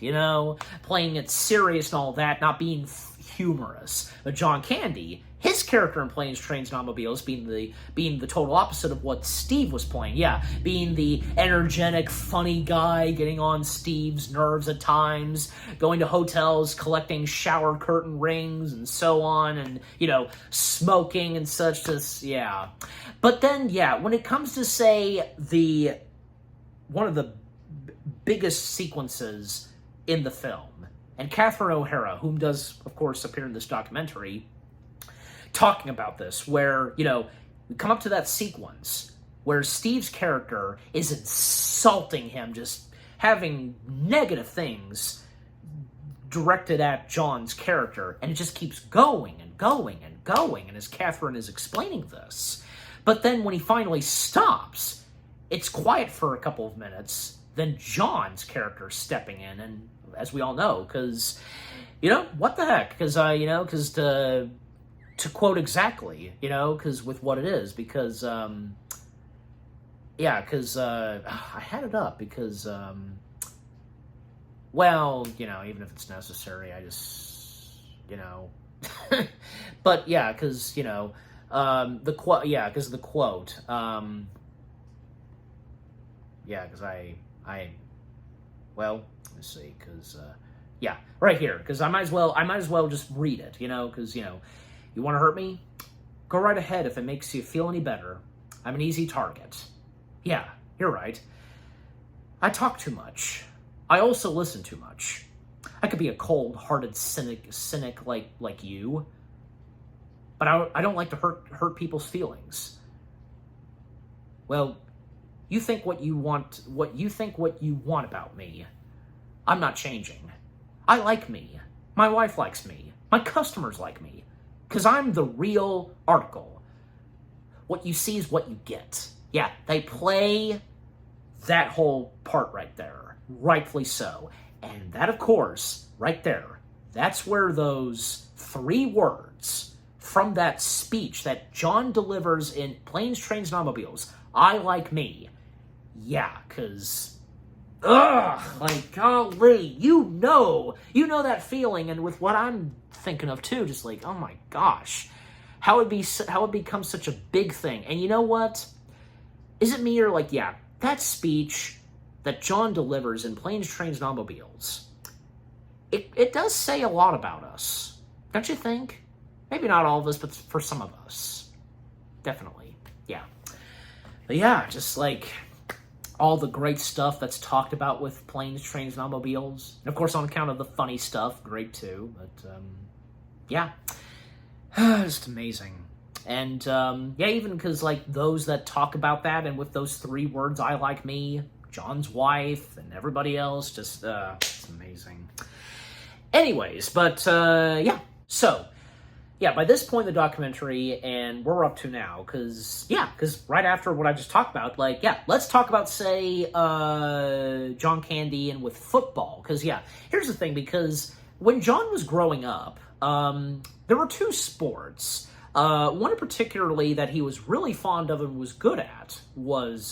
playing it serious and all that, not being humorous. But John Candy, his character in Planes, Trains, and Automobiles being the total opposite of what Steve was playing. Being the energetic, funny guy, getting on Steve's nerves at times, going to hotels, collecting shower curtain rings, and so on, and, smoking and such, But then, when it comes to, say, one of the biggest sequences in the film, and Catherine O'Hara, whom does, of course, appear in this documentary, talking about this, where, we come up to that sequence where Steve's character is insulting him, just having negative things directed at John's character, and it just keeps going and going and going, and as Catherine is explaining this. But then when he finally stops, it's quiet for a couple of minutes, than John's character stepping in, and as we all know, because, what the heck? Because, because to quote exactly, because with what it is, because, because I had it up, because, well, even if it's necessary, I just, but yeah, because, the quote, because the quote, because well, let's see, because, right here, because I might as well just read it, because, you want to hurt me? Go right ahead if it makes you feel any better. I'm an easy target. Yeah, you're right. I talk too much. I also listen too much. I could be a cold-hearted cynic like you, but I don't like to hurt people's feelings. Well, you think what you want about me. I'm not changing. I like me. My wife likes me. My customers like me. Because I'm the real article. What you see is what you get. Yeah, they play that whole part right there. Rightfully so. And that, of course, right there, that's where those 3 words from that speech that John delivers in Planes, Trains, and Automobiles, I like me. Yeah, because, golly, you know that feeling, and with what I'm thinking of too, just like, oh my gosh, how it become such a big thing. And you know what? Is it me, or that speech that John delivers in Planes, Trains, and Automobiles, it does say a lot about us, don't you think? Maybe not all of us, but for some of us, definitely. Yeah, but yeah, just all the great stuff that's talked about with Planes, Trains, and Automobiles. And of course, on account of the funny stuff, great too. But, just amazing. And, even because, those that talk about that, and with those 3 words, I like me, John's wife, and everybody else, just, it's amazing. Anyways, but, so, by this point in the documentary, and we're up to now, because right after what I just talked about, let's talk about, say, John Candy and with football, because, here's the thing, because when John was growing up, there were 2 sports. One particularly that he was really fond of and was good at was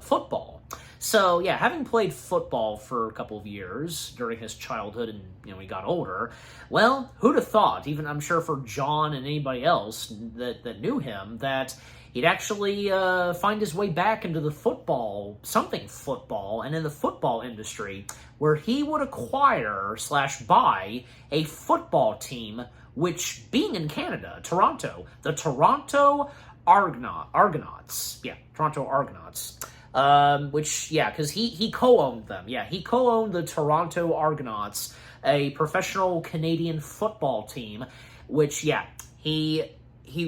football. So, having played football for a couple of years during his childhood and, he got older, well, who'd have thought, even I'm sure for John and anybody else that knew him, that he'd actually find his way back into the football, and in the football industry, where he would acquire / buy a football team, which, being in Canada, Toronto, the Toronto Argonauts. Yeah, Toronto Argonauts. Because he co-owned them. Yeah, he co-owned the Toronto Argonauts, a professional Canadian football team, which, he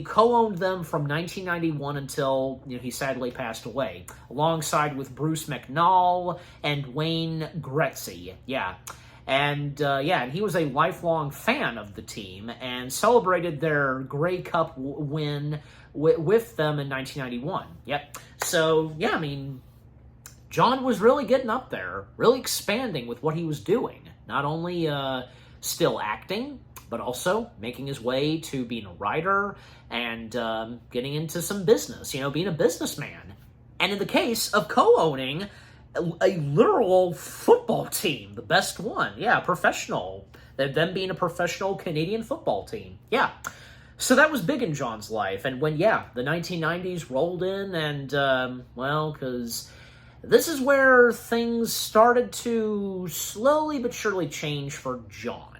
co-owned them from 1991 until he sadly passed away, alongside with Bruce McNall and Wayne Gretzky. Yeah. And, and he was a lifelong fan of the team and celebrated their Grey Cup win with them in 1991. Yep. So, John was really getting up there, really expanding with what he was doing. Not only still acting, but also making his way to being a writer and getting into some business, being a businessman. And in the case of co-owning a literal football team, the best one. Yeah, professional. Them being a professional Canadian football team. Yeah. So that was big in John's life. And when, the 1990s rolled in and, because this is where things started to slowly but surely change for John.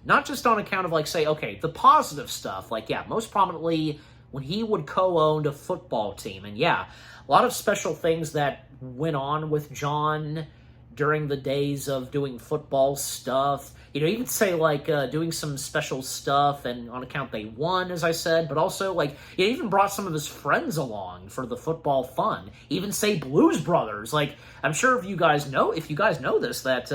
Not just on account of, the positive stuff. Most prominently when he would co-own a football team. And, a lot of special things that went on with John during the days of doing football stuff. Even say, doing some special stuff, and on account they won, as I said, but also, he even brought some of his friends along for the football fun. Even say Blues Brothers. I'm sure if you guys know this, that,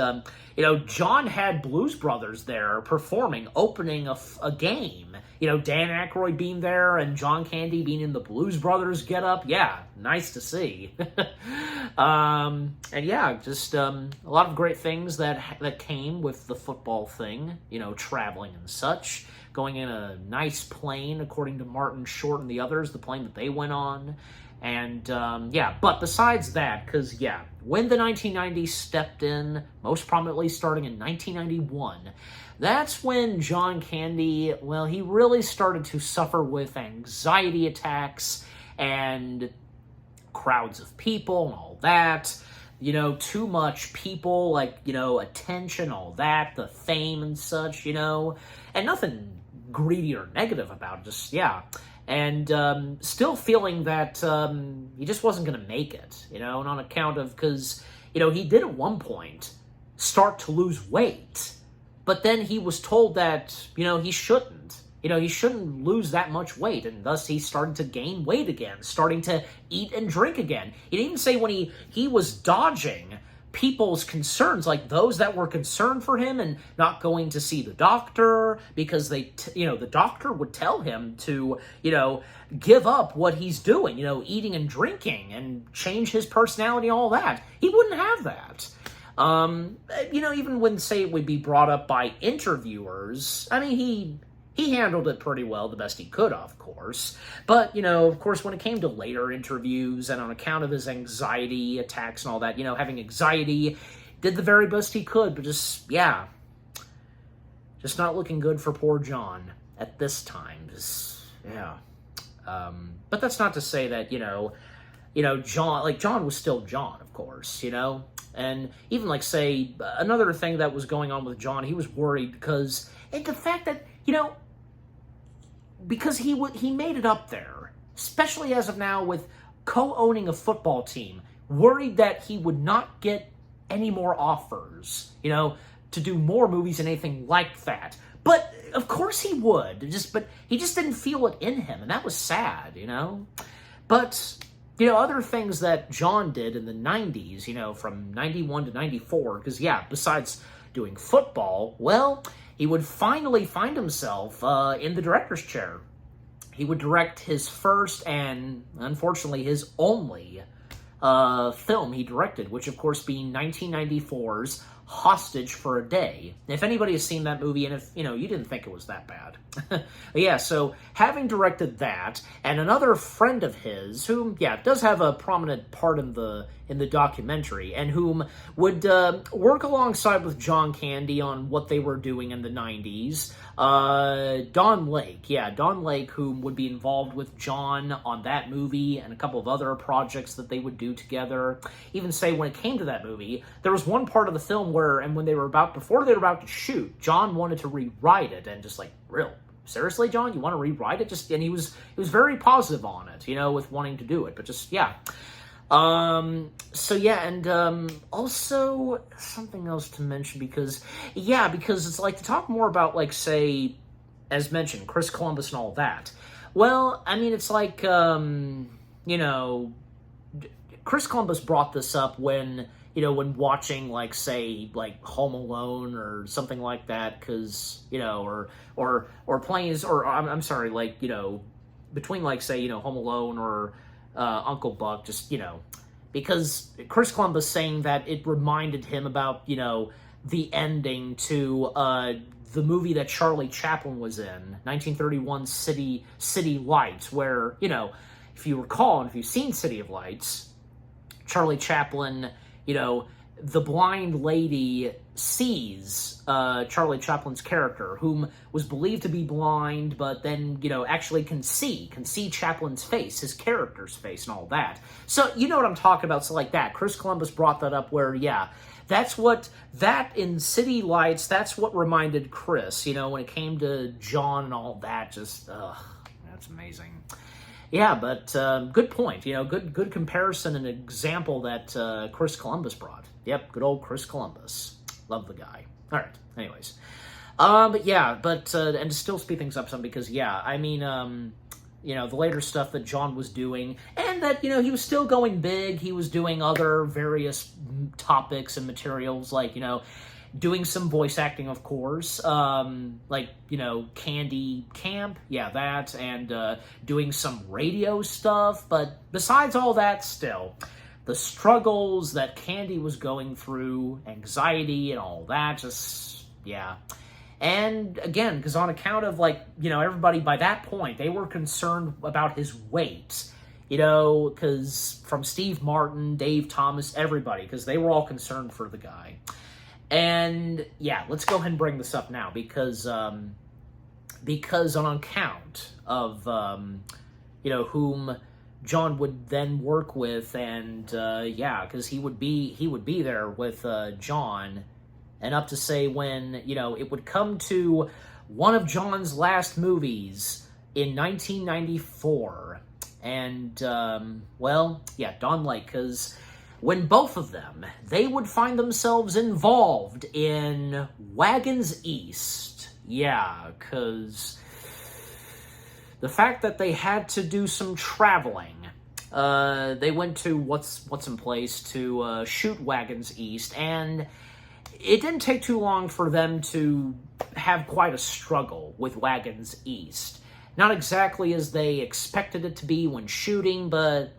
John had Blues Brothers there performing, opening a game. Dan Aykroyd being there and John Candy being in the Blues Brothers getup. Yeah, nice to see. And yeah, just a lot of great things that came with the football thing, traveling and such. Going in a nice plane, according to Martin Short and the others, the plane that they went on. And, but besides that, because, when the 1990s stepped in, most prominently starting in 1991, that's when John Candy, well, he really started to suffer with anxiety attacks and crowds of people and all that. Too much people, attention, all that, the fame and such, and nothing greedy or negative about it, just, and still feeling that he just wasn't going to make it, and on account of, because, he did at one point start to lose weight, but then he was told that, he shouldn't. He shouldn't lose that much weight, and thus he started to gain weight again, starting to eat and drink again. He didn't even say when he was dodging people's concerns, like those that were concerned for him and not going to see the doctor because the doctor would tell him to, give up what he's doing, eating and drinking and change his personality and all that. He wouldn't have that. Even when, say, it would be brought up by interviewers, I mean, he handled it pretty well, the best he could, of course. But, of course, when it came to later interviews and on account of his anxiety attacks and all that, having anxiety, did the very best he could, but just not looking good for poor John at this time. But that's not to say that, John was still John, of course, And even, say, another thing that was going on with John, he was worried because, and the fact that, because he made it up there, especially as of now with co-owning a football team, worried that he would not get any more offers, to do more movies and anything like that. But of course he would, but he just didn't feel it in him, and that was sad, But other things that John did in the 90s, from 91 to 94, because besides doing football, well, he would finally find himself in the director's chair. He would direct his first and, unfortunately, his only film he directed, which, of course, being 1994's Hostage for a Day. If anybody has seen that movie, and if, you didn't think it was that bad. So having directed that, and another friend of his, whom, does have a prominent part in the documentary, and whom would work alongside with John Candy on what they were doing in the 90s, Don Lake. Don Lake, whom would be involved with John on that movie and a couple of other projects that they would do together. Even say when it came to that movie, there was one part of the film before they were about to shoot, John wanted to rewrite it, and just seriously, John, you want to rewrite it? And he was very positive on it, with wanting to do it, but just, also something else to mention, because it's to talk more about, say, as mentioned, Chris Columbus and all that. Well, I mean, it's Chris Columbus brought this up when watching, say, Home Alone or something like that, because, or playing, or, I'm sorry, between, say, Home Alone or Uncle Buck, just, because Chris Columbus saying that it reminded him about, the ending to the movie that Charlie Chaplin was in, 1931 City Lights, where, if you recall, and if you've seen City of Lights, Charlie Chaplin, the blind lady sees Charlie Chaplin's character, whom was believed to be blind, but then, actually can see Chaplin's face, his character's face, and all that. So, you know what I'm talking about, so like that. Chris Columbus brought that up where, that in City Lights, that's what reminded Chris, when it came to John and all that, just, that's amazing. But good point. Good comparison and example that Chris Columbus brought. Yep, good old Chris Columbus. Love the guy. All right. Anyways, and to still speed things up some, because the later stuff that John was doing, and that he was still going big. He was doing other various topics and materials, doing some voice acting, of course, like, Candy Camp, yeah, that, and doing some radio stuff, but besides all that, still, the struggles that Candy was going through, anxiety and all that, just, yeah. And again, because on account of, everybody by that point, they were concerned about his weight, because from Steve Martin, Dave Thomas, everybody, because they were all concerned for the guy. And, yeah, let's go ahead and bring this up now, because on account of, whom John would then work with, and, because he would be there with John, and up to say when, it would come to one of John's last movies in 1994, and, Don Lake, because when both of them, they would find themselves involved in Wagons East. Yeah, because the fact that they had to do some traveling, they went to What's in Place to shoot Wagons East, and it didn't take too long for them to have quite a struggle with Wagons East. Not exactly as they expected it to be when shooting, but,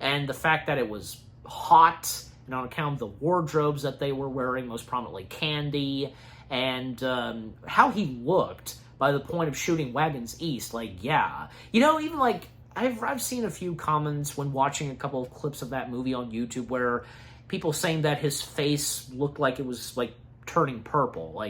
and the fact that it was hot, and on account of the wardrobes that they were wearing, most prominently Candy, and how he looked by the point of shooting Wagons East, even I've seen a few comments when watching a couple of clips of that movie on YouTube where people saying that his face looked like it was turning purple,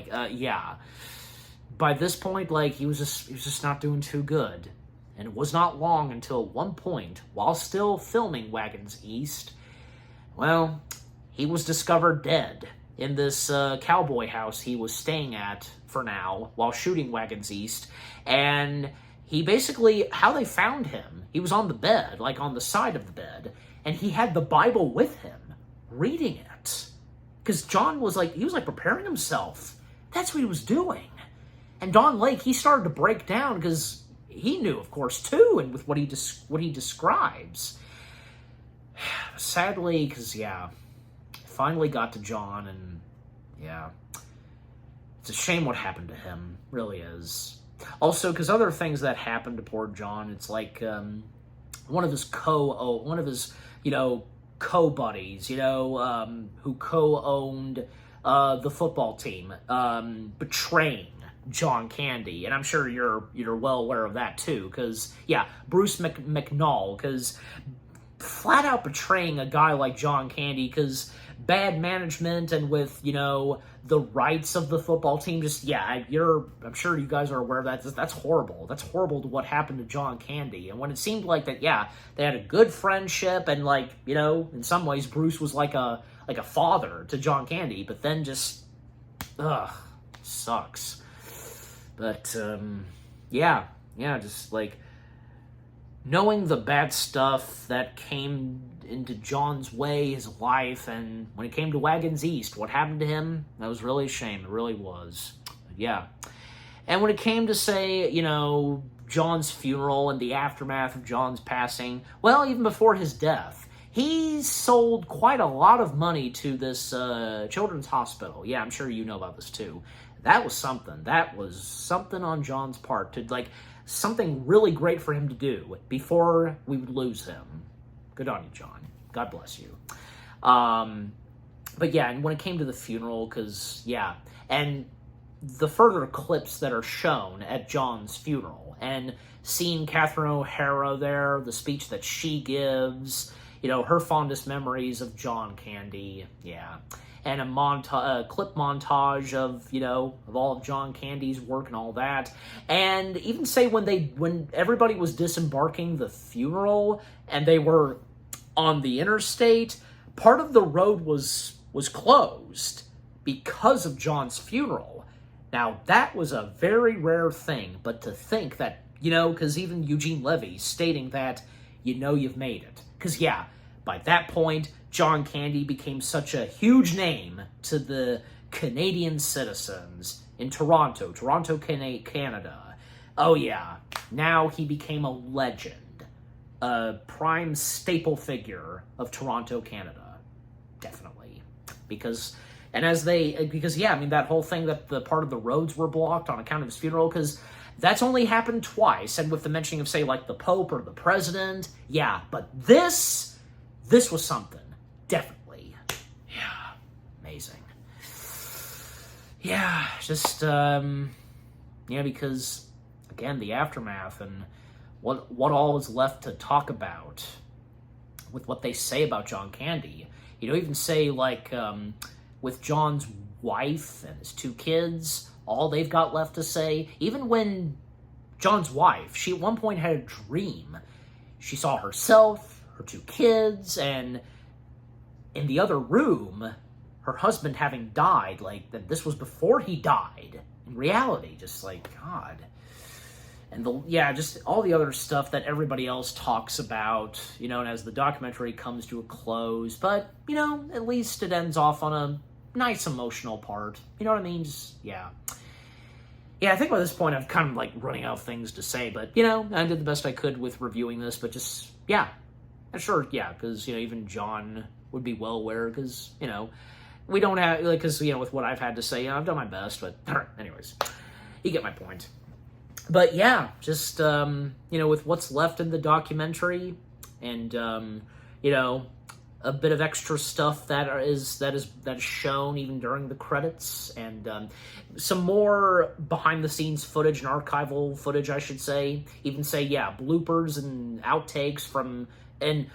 by this point, he was just not doing too good. And it was not long until one point, while still filming Wagons East, he was discovered dead in this cowboy house he was staying at for now while shooting Wagons East. And he basically, how they found him, he was on the bed, on the side of the bed, and he had the Bible with him, reading it. Because John was preparing himself. That's what he was doing. And Don Lake, he started to break down because he knew, of course, too, and with what he describes. Sadly, because, finally got to John, and, it's a shame what happened to him, really is. Also, because other things that happened to poor John, it's one of his co-buddies, who co-owned the football team, betraying John Candy, and I'm sure you're well aware of that too, because, Bruce McNall, because flat out betraying a guy like John Candy, because bad management and with, the rights of the football team, I'm sure you guys are aware of that. That's horrible. That's horrible to what happened to John Candy. And when it seemed like that, they had a good friendship, and in some ways Bruce was like a father to John Candy, but then sucks. But, knowing the bad stuff that came into John's way, his life, and when it came to Wagons East, what happened to him, that was really a shame. It really was. But, and when it came to, say, John's funeral and the aftermath of John's passing, even before his death, he sold quite a lot of money to this children's hospital. Yeah, I'm sure you know about this too. That was something. That was something on John's part to, something really great for him to do before we would lose him. Good on you, John. God bless you. But and when it came to the funeral, because, and the further clips that are shown at John's funeral, and seeing Catherine O'Hara there, the speech that she gives, her fondest memories of John Candy, and a clip montage of all of John Candy's work and all that, and even say when everybody was disembarking the funeral and they were on the interstate, part of the road was closed because of John's funeral. Now that was a very rare thing, but to think that because even Eugene Levy stating that you've made it, because by that point, John Candy became such a huge name to the Canadian citizens in Toronto, Canada. Oh yeah, now he became a legend, a prime staple figure of Toronto, Canada. Definitely. Because, And as they, because yeah, I mean, that whole thing that the part of the roads were blocked on account of his funeral, because that's only happened twice, and with the mentioning of, say, like the Pope or the President, yeah, but this was something, definitely. Yeah, amazing. Yeah, just, yeah, because, again, the aftermath and what all is left to talk about with what they say about John Candy. Even say, like, with John's wife and his 2 kids, all they've got left to say, even when John's wife, she at one point had a dream. She saw herself, her 2 kids, and in the other room, her husband having died, like, that this was before he died. In reality, just like, God. And just all the other stuff that everybody else talks about, and as the documentary comes to a close, but, at least it ends off on a nice emotional part. You know what I mean? Just, yeah. Yeah, I think by this point I'm kind of, like, running out of things to say, but, I did the best I could with reviewing this, but just, yeah. Sure, yeah, because, even John would be well aware, because, we don't have, like, because, with what I've had to say, I've done my best, but, anyways, you get my point. But, yeah, just, with what's left in the documentary, and, a bit of extra stuff that is shown even during the credits, and some more behind-the-scenes footage and archival footage, I should say. Even say, yeah, bloopers and outtakes from, and,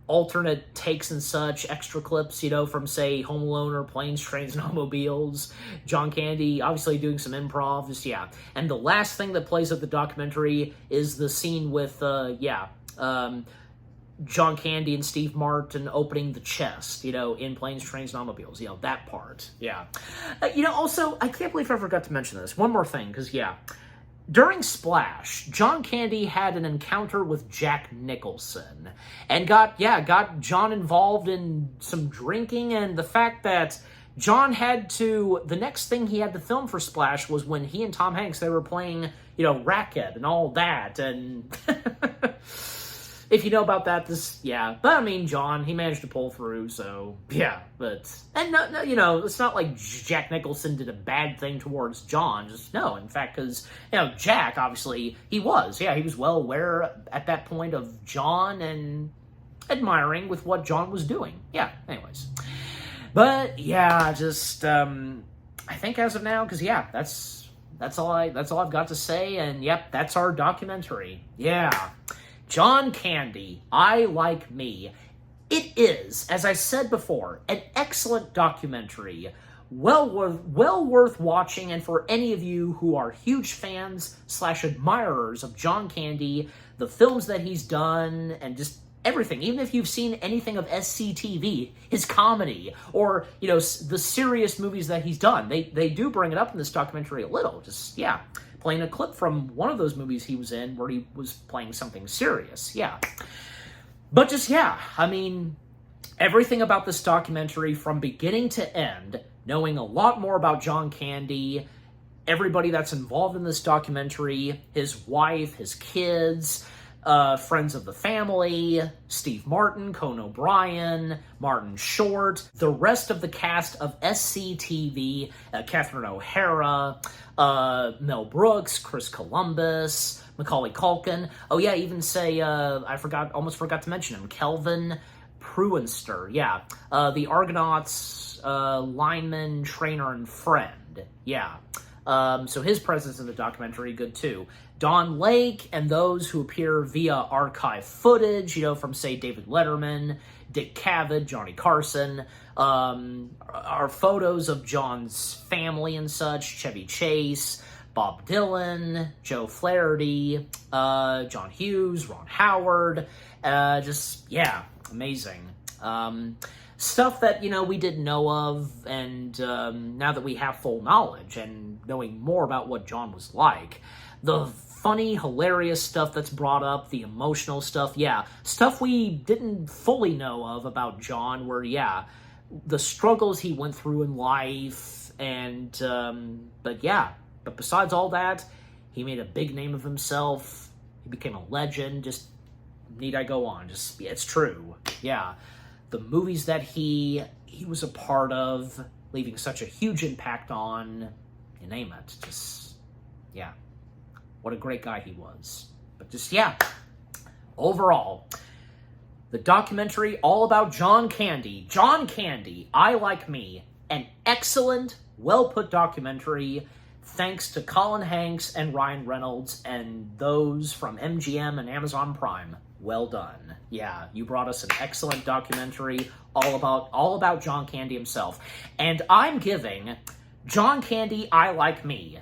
alternate takes and such, extra clips, from, say, Home Alone or Planes, Trains, and Automobiles. John Candy, obviously doing some improv, just, yeah. And the last thing that plays at the documentary is the scene with, John Candy and Steve Martin opening the chest, in Planes, Trains, and Automobiles, that part, yeah. Also, I can't believe I forgot to mention this. One more thing, because, yeah, during Splash, John Candy had an encounter with Jack Nicholson, and got John involved in some drinking, and the fact that John the next thing he had to film for Splash was when he and Tom Hanks, they were playing, racket and all that, and... If you know about that, yeah. But, I mean, John, he managed to pull through, so, yeah. But, and, no, it's not like Jack Nicholson did a bad thing towards John. Just, no, in fact, because, Jack, obviously, he was well aware at that point of John and admiring with what John was doing. Yeah, anyways. But, yeah, just, I think as of now, because, yeah, that's all I've got to say, and, yep, that's our documentary. Yeah. John Candy, I Like Me. It is, as I said before, an excellent documentary, well worth watching, and for any of you who are huge fans / admirers of John Candy, the films that he's done, and just everything, even if you've seen anything of SCTV, his comedy, or, the serious movies that he's done, they do bring it up in this documentary a little, just, yeah. Playing a clip from one of those movies he was in where he was playing something serious, yeah. But just, yeah, I mean, everything about this documentary from beginning to end, knowing a lot more about John Candy, everybody that's involved in this documentary, his wife, his kids, friends of the family, Steve Martin, Conan O'Brien, Martin Short, the rest of the cast of SCTV, Catherine O'Hara, Mel Brooks, Chris Columbus, Macaulay Culkin. Oh yeah, even say, almost forgot to mention him, Kelvin Pruenster, yeah. The Argonauts, lineman, trainer, and friend, yeah. So his presence in the documentary, good too. Don Lake and those who appear via archive footage, from, say, David Letterman, Dick Cavett, Johnny Carson, are photos of John's family and such, Chevy Chase, Bob Dylan, Joe Flaherty, John Hughes, Ron Howard, just, yeah, amazing. Stuff that, we didn't know of, and now that we have full knowledge and knowing more about what John was like, the funny, hilarious stuff that's brought up, the emotional stuff, yeah, stuff we didn't fully know of about John, where, yeah, the struggles he went through in life, and, but besides all that, he made a big name of himself, he became a legend, just, need I go on, just, yeah, it's true, yeah. The movies that he was a part of, leaving such a huge impact on, you name it. Just, yeah. What a great guy he was. But just, yeah. Overall, the documentary all about John Candy. John Candy, I Like Me. An excellent, well-put documentary, thanks to Colin Hanks and Ryan Reynolds and those from MGM and Amazon Prime. Well done. Yeah, you brought us an excellent documentary all about John Candy himself. And I'm giving John Candy, I Like Me.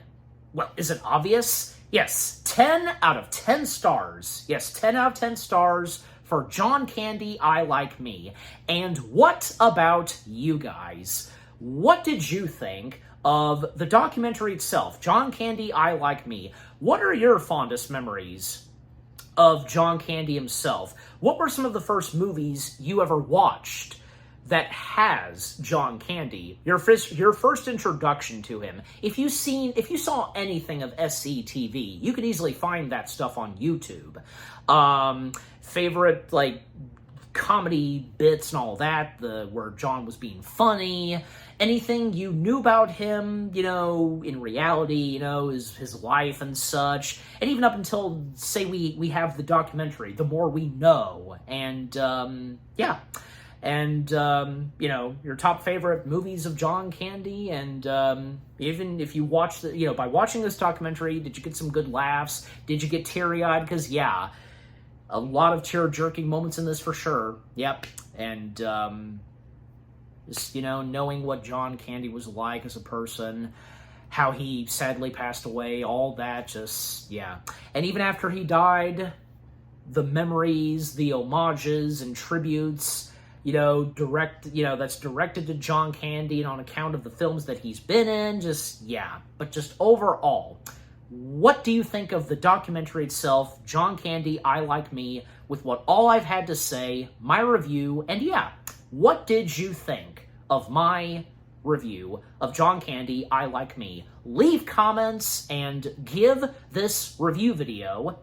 Well, is it obvious? Yes, 10 out of 10 stars. Yes, 10 out of 10 stars for John Candy, I Like Me. And what about you guys? What did you think of the documentary itself, John Candy, I Like Me? What are your fondest memories of John Candy himself? What were some of the first movies you ever watched that has John Candy? Your first introduction to him. If you saw anything of SCTV, you could easily find that stuff on YouTube. Favorite, like, comedy bits and all that, where John was being funny, anything you knew about him, in reality, his life and such, and even up until, say, we have the documentary, the more we know, and, yeah, and, your top favorite movies of John Candy, and, even if you watch by watching this documentary, did you get some good laughs? Did you get teary-eyed? Because, yeah, a lot of tear-jerking moments in this for sure. Yep. And, just, knowing what John Candy was like as a person, how he sadly passed away, all that, just, yeah. And even after he died, the memories, the homages and tributes, that's directed to John Candy and on account of the films that he's been in, just, yeah. But just overall, what do you think of the documentary itself, John Candy, I Like Me, with what all I've had to say, my review, and yeah, what did you think of my review of John Candy, I Like Me? Leave comments and give this review video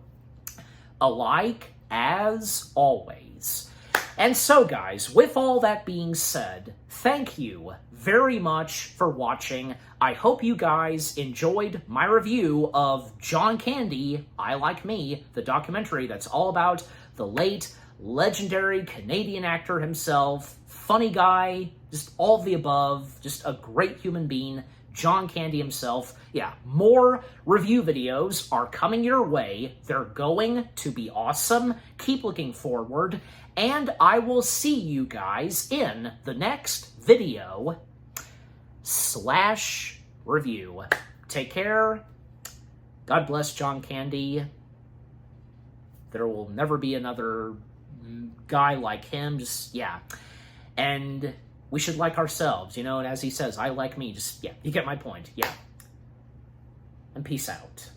a like, as always. And so, guys, with all that being said, thank you very much for watching. I hope you guys enjoyed my review of John Candy, I Like Me, the documentary that's all about the late, legendary Canadian actor himself, funny guy, just all of the above, just a great human being, John Candy himself. Yeah, more review videos are coming your way. They're going to be awesome. Keep looking forward, and I will see you guys in the next video / review. Take care. God bless John Candy. There will never be another guy like him. Just, yeah. And we should like ourselves, and as he says, I like me. Just, yeah, you get my point. Yeah. And peace out.